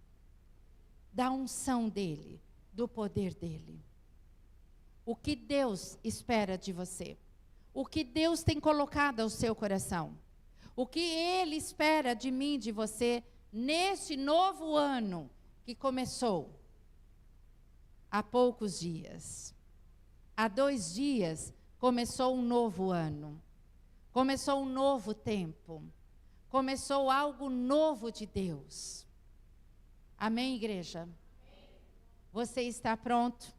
da unção dEle, do poder dEle. O que Deus espera de você? O que Deus tem colocado ao seu coração? o que Ele espera de mim, de você, neste novo ano que começou há poucos dias. Há 2 dias começou um novo ano, começou um novo tempo, começou algo novo de Deus. Amém, igreja? Você está pronto?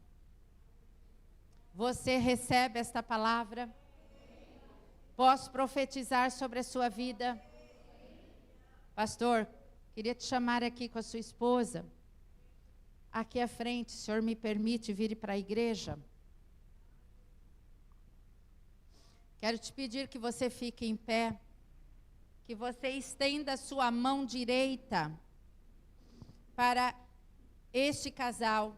Você recebe esta palavra? Posso profetizar sobre a sua vida? Pastor, queria te chamar aqui com a sua esposa. Aqui à frente, o senhor me permite vir para a igreja? Quero te pedir que você fique em pé, que você estenda a sua mão direita para este casal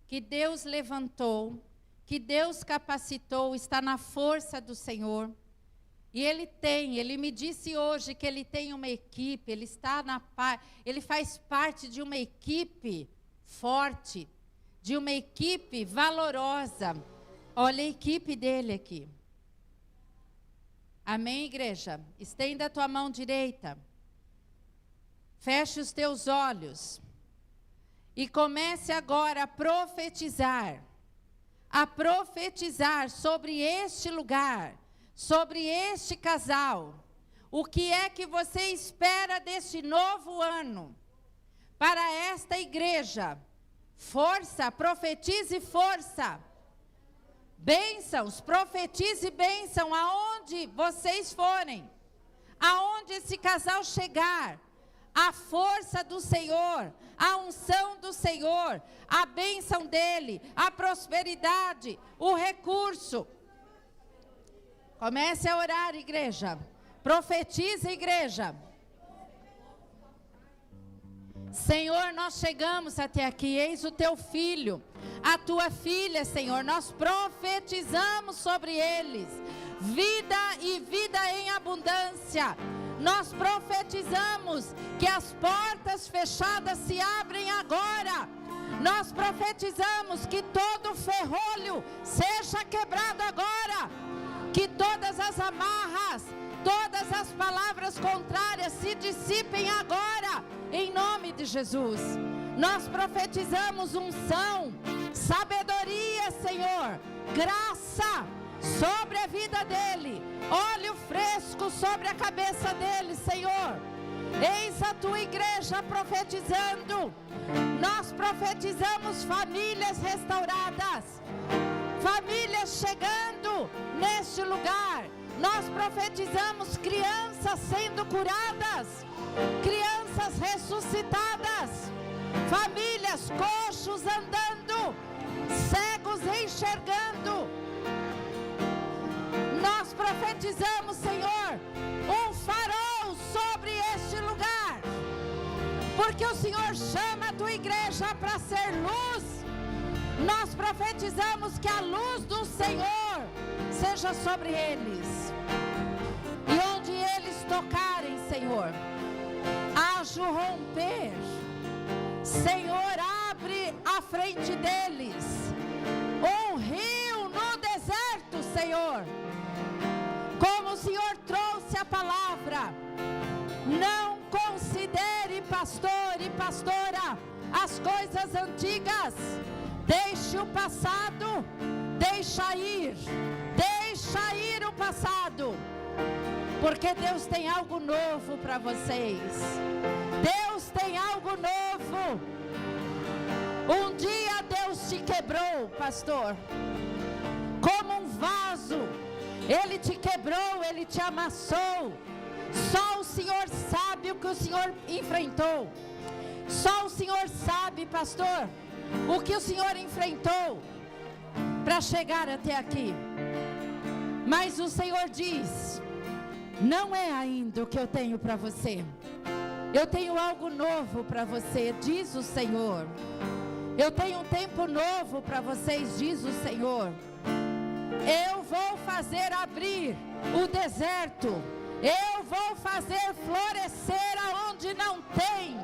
que Deus levantou, que Deus capacitou, está na força do Senhor. E ele me disse hoje que ele tem uma equipe, ele faz parte de uma equipe forte, de uma equipe valorosa. Olha a equipe dele aqui. Amém, igreja? Estenda a tua mão direita. Feche os teus olhos. E comece agora a profetizar sobre este lugar, sobre este casal. O que é que você espera deste novo ano para esta igreja? Força, profetize força. Bênçãos, profetize bênção aonde vocês forem, aonde esse casal chegar. A força do Senhor, a unção do Senhor, a bênção dele, a prosperidade, o recurso. Comece a orar, igreja. Profetize, igreja. Senhor, nós chegamos até aqui, eis o teu filho, a tua filha, Senhor, nós profetizamos sobre eles, vida e vida em abundância. Nós profetizamos que as portas fechadas se abrem agora. Nós profetizamos que todo ferrolho seja quebrado agora, que todas as amarras, todas as palavras contrárias se dissipem agora, em nome de Jesus. Nós profetizamos unção, sabedoria, Senhor, graça sobre a vida dele, óleo fresco sobre a cabeça dele, Senhor. Eis a tua igreja profetizando. Nós profetizamos famílias restauradas, famílias chegando neste lugar. Nós profetizamos crianças sendo curadas, crianças ressuscitadas, famílias, coxos andando, cegos enxergando. Nós profetizamos, Senhor, um farol sobre este lugar, porque o Senhor chama a tua igreja para ser luz. Nós profetizamos que a luz do Senhor seja sobre eles, e onde eles tocarem, Senhor, haja o romper. Senhor, abre à frente deles um rio no deserto, Senhor. Como o Senhor trouxe a palavra, não considere, pastor e pastora, as coisas antigas. Deixe o passado, deixa ir o passado, porque Deus tem algo novo para vocês. Deus tem algo novo. Um dia Deus te quebrou, pastor, como um vaso. Ele te quebrou, ele te amassou. Só o Senhor sabe o que o Senhor enfrentou. Só o Senhor sabe, pastor, o que o Senhor enfrentou para chegar até aqui. Mas o Senhor diz: não é ainda o que eu tenho para você. Eu tenho algo novo para você, diz o Senhor. Eu tenho um tempo novo para vocês, diz o Senhor. Eu vou fazer abrir o deserto. Eu vou fazer florescer aonde não tem.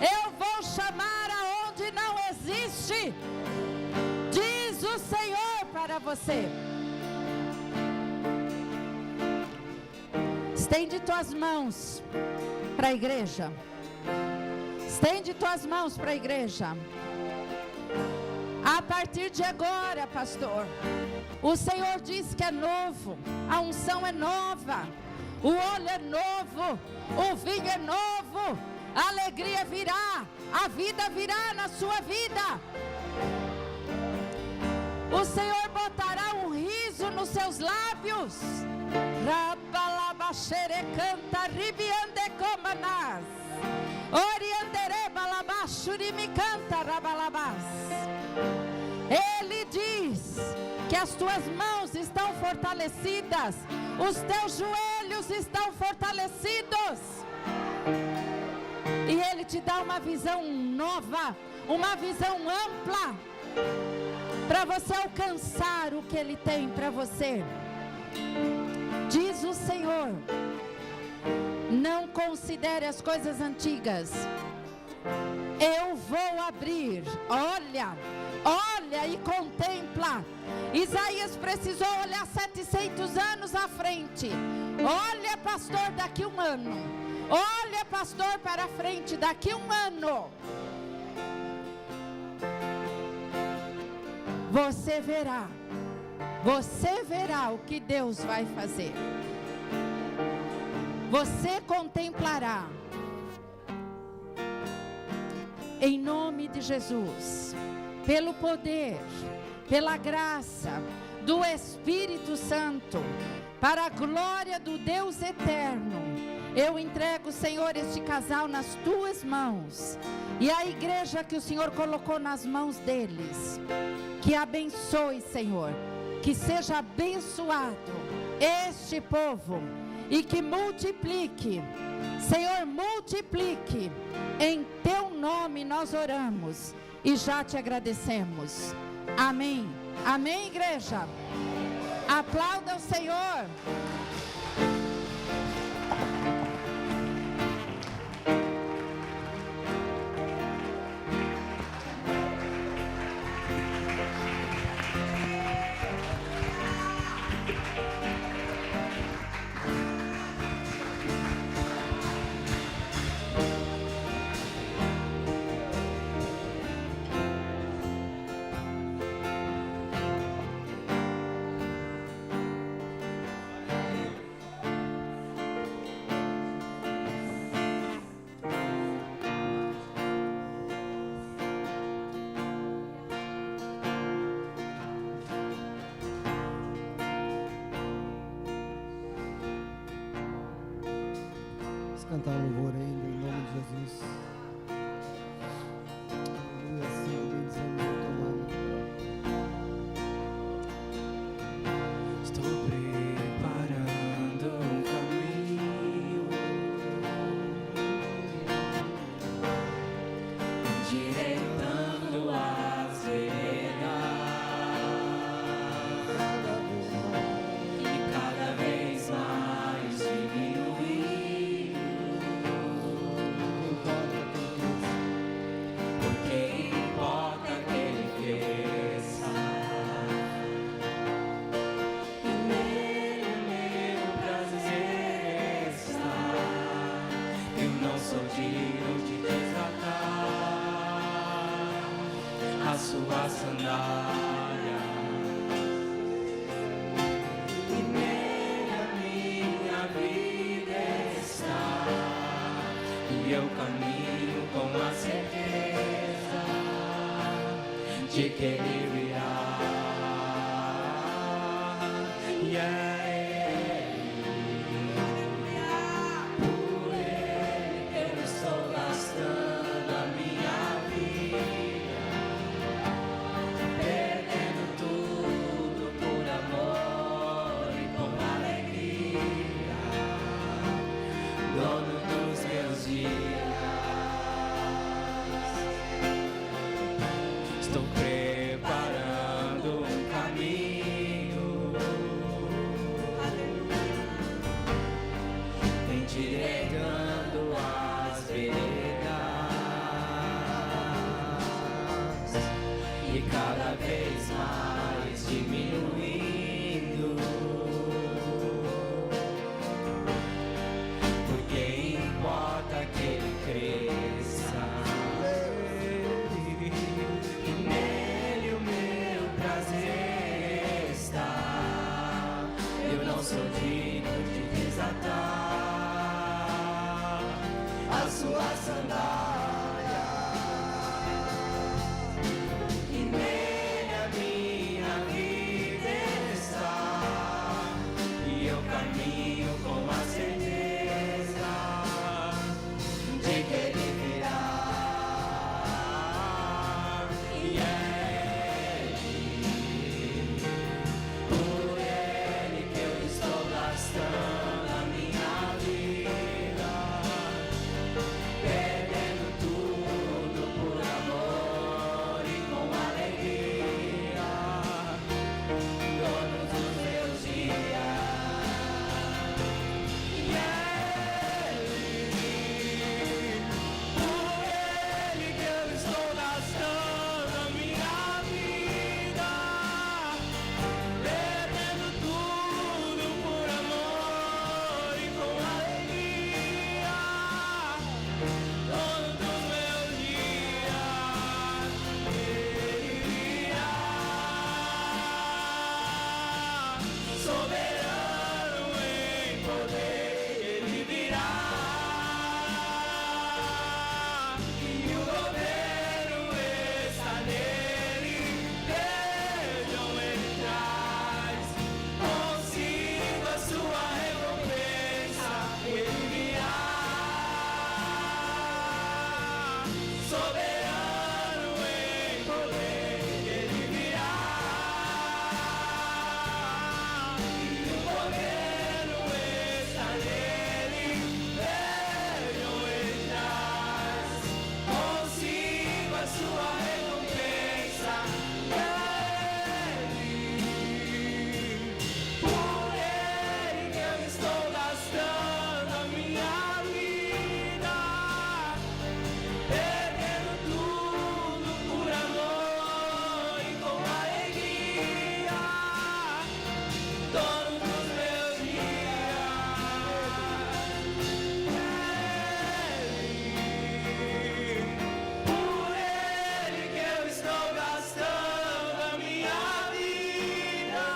Eu vou chamar aonde não existe. Diz o Senhor para você. Estende tuas mãos para a igreja. Estende tuas mãos para a igreja. A partir de agora, pastor, o Senhor diz que é novo, a unção é nova, o óleo é novo, o vinho é novo, a alegria virá, a vida virá na sua vida. O Senhor botará um riso nos seus lábios. Rabalabachere canta ribiande comanás. Oriandere balabachuri me canta rabalabás. Ele diz que as tuas mãos estão fortalecidas, os teus joelhos estão fortalecidos. E Ele te dá uma visão nova, uma visão ampla, para você alcançar o que Ele tem para você. Diz o Senhor: não considere as coisas antigas. Eu vou abrir. Olha e contempla. Isaías precisou olhar 700 anos à frente. Olha, pastor, daqui um ano. Olha, pastor, para frente, daqui um ano. Você verá o que Deus vai fazer. Você contemplará. Em nome de Jesus, pelo poder, pela graça do Espírito Santo, para a glória do Deus eterno, eu entrego, Senhor, este casal nas tuas mãos, e a igreja que o Senhor colocou nas mãos deles. Que abençoe, Senhor, que seja abençoado este povo, e que multiplique, Senhor, multiplique. Em teu nome nós oramos e já te agradecemos. Amém. Amém, igreja. Aplauda o Senhor. Cantar um louvor ainda em nome de Jesus. Aleluia, Senhor, bendizemos o teu nome. Estou preparando um caminho, endireitando as veredas, e cada vez mais diminuindo. A sua sandália, e nele a minha vida está, e eu caminho com a certeza de que Ele virá, e é por Ele que eu estou gastando a minha vida. Estou preparando um caminho, endireitando as veredas, e cada vez mais diminuindo. soberano em poder, ele virá. E o governo está nele, vejam ele traz consigo a sua recompensa. Por ele que eu estou gastando a minha vida, perdendo tudo por amor e com alegria, dono dos meus dias. Por ele que eu estou gastando a minha vida,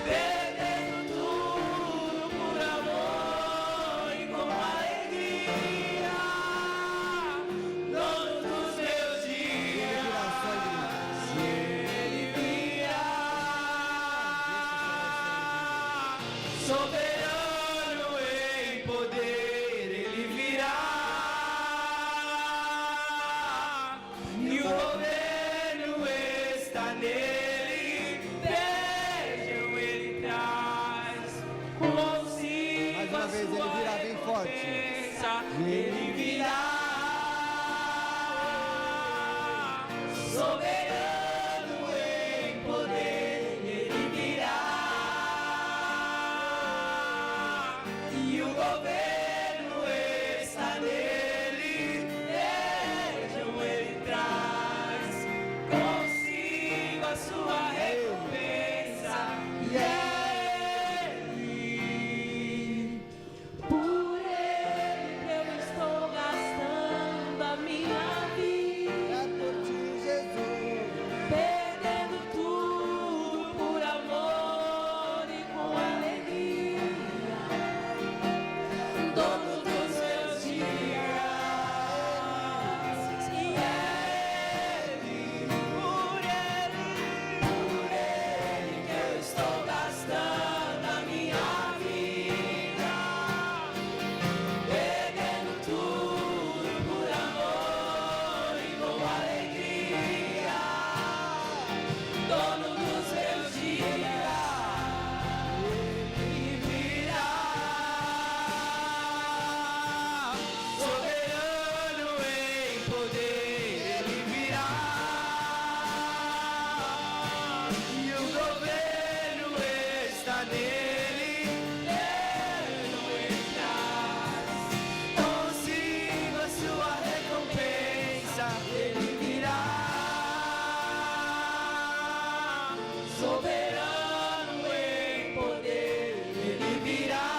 perdendo tudo por amor e com alegria, dono dos meus dias. Se ele virá, soberano em poder, ele virá. E o governo está nele, vejam ele traz consigo Mais uma a vez, ele sua virá bem forte. recompensa. Ele virá, soberano em poder, ele virá. E o governo está nele, vejam ele traz consigo a sua recompensa. E ele, por ele que eu estou gastando a minha vida, É por ti, Jesus. perdendo tudo por amor e com alegria, dono dos meus dias. E ele, por ele que eu estou gastando a minha vida, perdendo tudo por amor e com alegria, dono dos meus dias. Ele virá, soberano em poder, ele virá. E o governo está nele, vejam ele traz consigo a sua recompensa. Ele virá, soberano em poder, ele virá.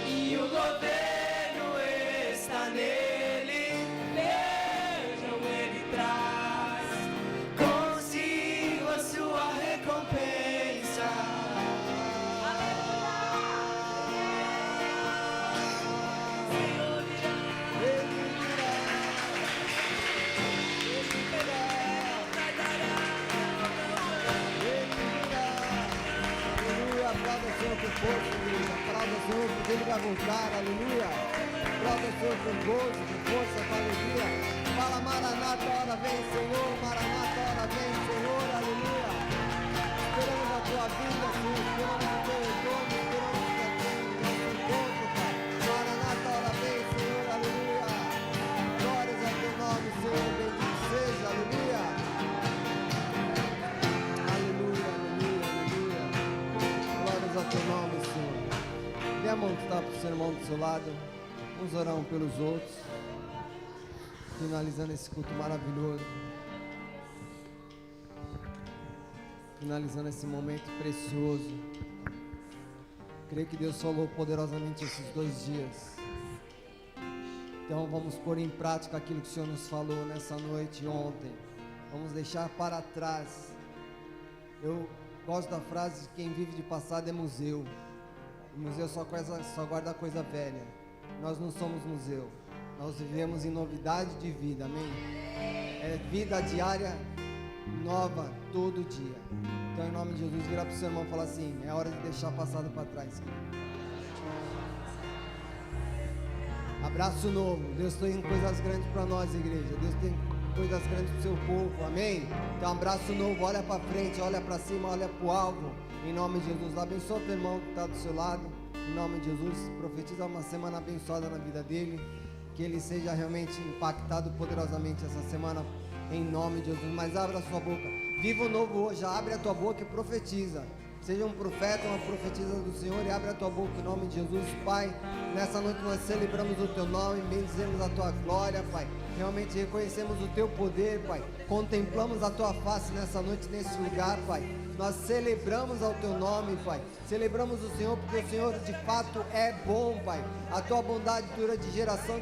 E o governo está nele, vejam ele traz consigo a sua recompensa. Senhor Aleluia, aplauda o Senhor com força, igreja. Aplauda o Senhor porque Ele vai voltar, aleluia. Aplauda o Senhor com gozo, com força, com alegria. Fala, Maranata, hora vem, Senhor. Maranata, hora vem, Senhor, aleluia. Esperamos a tua vinda, Senhor. Esperamos o teu retorno, esperamos que atende o nosso encontro, Pai. Maranata, hora vem, Senhor, aleluia. Glórias a teu nome, Senhor. Bendito seja, aleluia. Aleluia, aleluia, aleluia. Glórias a teu nome, Senhor. Dê a mão que está para o seu irmão do seu lado. Vamos orar um pelos outros. Finalizando esse culto maravilhoso. Finalizando esse momento precioso. Creio que Deus falou poderosamente esses 2 dias. Então vamos pôr em prática aquilo que o Senhor nos falou nessa noite ontem. Vamos deixar para trás. Eu gosto da frase de quem vive de passado é museu. O museu só guarda coisa velha. Nós não somos museu. Nós vivemos em novidade de vida, amém? É vida diária, nova, todo dia. Então, em nome de Jesus, virar para o seu irmão e falar assim: é hora de deixar passado para trás, querido. Braço novo. Deus tem coisas grandes para nós, igreja. Deus tem coisas grandes para o seu povo, amém? Então, abraço novo, olha para frente, olha para cima, olha para o alvo, em nome de Jesus. Abençoa o teu irmão que está do seu lado, em nome de Jesus. Profetiza uma semana abençoada na vida dele, que ele seja realmente impactado poderosamente essa semana, em nome de Jesus. Mas abra a sua boca, viva o novo hoje, abre a tua boca e profetiza. Seja um profeta, uma profetisa do Senhor, e abre a tua boca em nome de Jesus. Pai, nessa noite nós celebramos o teu nome, bendizemos a tua glória, Pai. Realmente reconhecemos o teu poder, Pai. Contemplamos a tua face nessa noite, nesse lugar, Pai. Nós celebramos ao teu nome, Pai. Celebramos o Senhor porque o Senhor de fato é bom, Pai. A tua bondade dura de geração,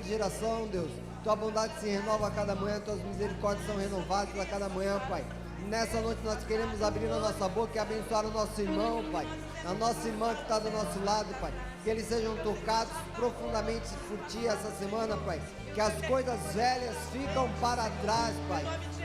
Deus. Tua bondade se renova a cada manhã, tuas misericórdias são renovadas a cada manhã, Pai. Nessa noite nós queremos abrir a nossa boca e abençoar o nosso irmão, Pai. A nossa irmã que está do nosso lado, Pai. Que eles sejam tocados profundamente por Ti essa semana, Pai. Que as coisas velhas ficam para trás, Pai.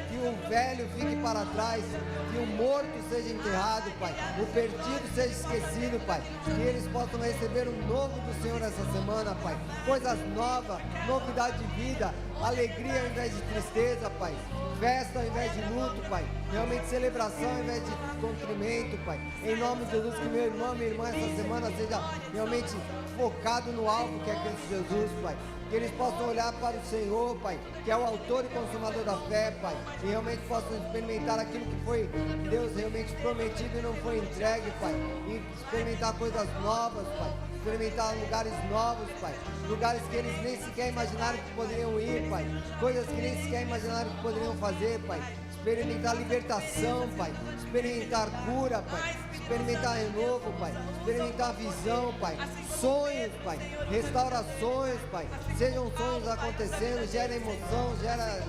Que o velho fique para trás. Que o morto seja enterrado, Pai. O perdido seja esquecido, Pai. Que eles possam receber o novo do Senhor essa semana, Pai. Coisas novas, novidade de vida, alegria ao invés de tristeza, Pai. Festa ao invés de luto, Pai. Realmente celebração ao invés de constrimento, Pai. Em nome de Jesus, que meu irmão, minha irmã, essa semana seja realmente focado no alvo que é Cristo Jesus, Pai. Que eles possam olhar para o Senhor, Pai, que é o autor e consumador da fé, Pai. E realmente possam experimentar aquilo que foi Deus realmente prometido e não foi entregue, Pai. E experimentar coisas novas, Pai. Experimentar lugares novos, Pai. Lugares que eles nem sequer imaginaram que poderiam ir, Pai. Coisas que nem sequer imaginaram que poderiam fazer, Pai. Experimentar libertação, Pai. Experimentar cura, Pai. Experimentar renovo, Pai. Experimentar visão, Pai. Sonhos, Pai. Restaurações, Pai. Sejam sonhos acontecendo, gera emoção, gera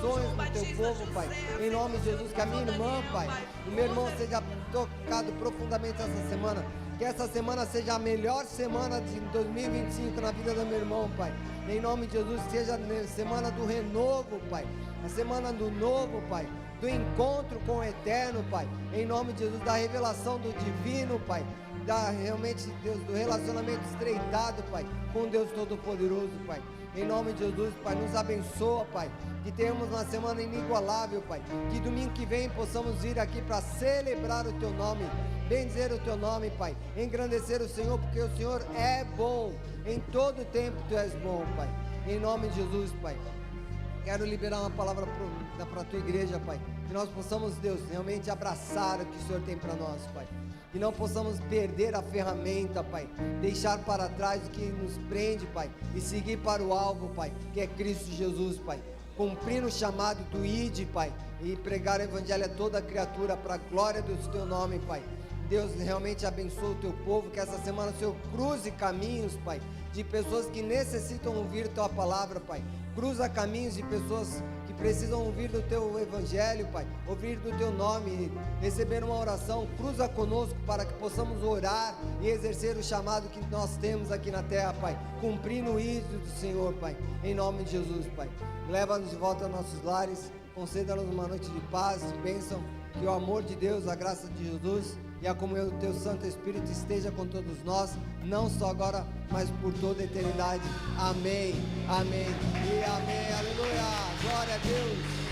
sonhos no teu povo, Pai. Em nome de Jesus, que a minha irmã, Pai, o meu irmão seja tocado profundamente essa semana. Que essa semana seja a melhor semana de 2025 na vida do meu irmão, Pai. Em nome de Jesus, seja a semana do renovo, Pai. A semana do novo, Pai. Do encontro com o eterno, Pai. Em nome de Jesus, da revelação do divino, Pai. Realmente, Deus, do relacionamento estreitado, Pai, com Deus Todo-Poderoso, Pai. Em nome de Jesus, Pai, nos abençoa, Pai. Que tenhamos uma semana inigualável, Pai. Que domingo que vem possamos vir aqui para celebrar o Teu nome. Bendizer o Teu nome, Pai. Engrandecer o Senhor, porque o Senhor é bom. Em todo tempo Tu és bom, Pai. Em nome de Jesus, Pai. Quero liberar uma palavra para a Tua igreja, Pai. Que nós possamos, Deus, realmente abraçar o que o Senhor tem para nós, Pai. Que não possamos perder a ferramenta, Pai. Deixar para trás o que nos prende, Pai. E seguir para o alvo, Pai, que é Cristo Jesus, Pai. Cumprir o chamado do ID, Pai. E pregar o Evangelho a toda criatura para a glória do Teu nome, Pai. Deus realmente abençoe o Teu povo. Que essa semana o Senhor cruze caminhos, Pai. De pessoas que necessitam ouvir Tua palavra, Pai. Cruza caminhos de pessoas que precisam ouvir do Teu Evangelho, Pai, ouvir do Teu nome, receber uma oração. Cruza conosco para que possamos orar e exercer o chamado que nós temos aqui na terra, Pai, cumprindo o ídolo do Senhor, Pai, em nome de Jesus, Pai. Leva-nos de volta aos nossos lares, conceda-nos uma noite de paz, de bênção, que o amor de Deus, a graça de Jesus e a comunhão do Teu Santo Espírito esteja com todos nós, não só agora, mas por toda a eternidade. Amém, amém e amém. Aleluia, glória a Deus.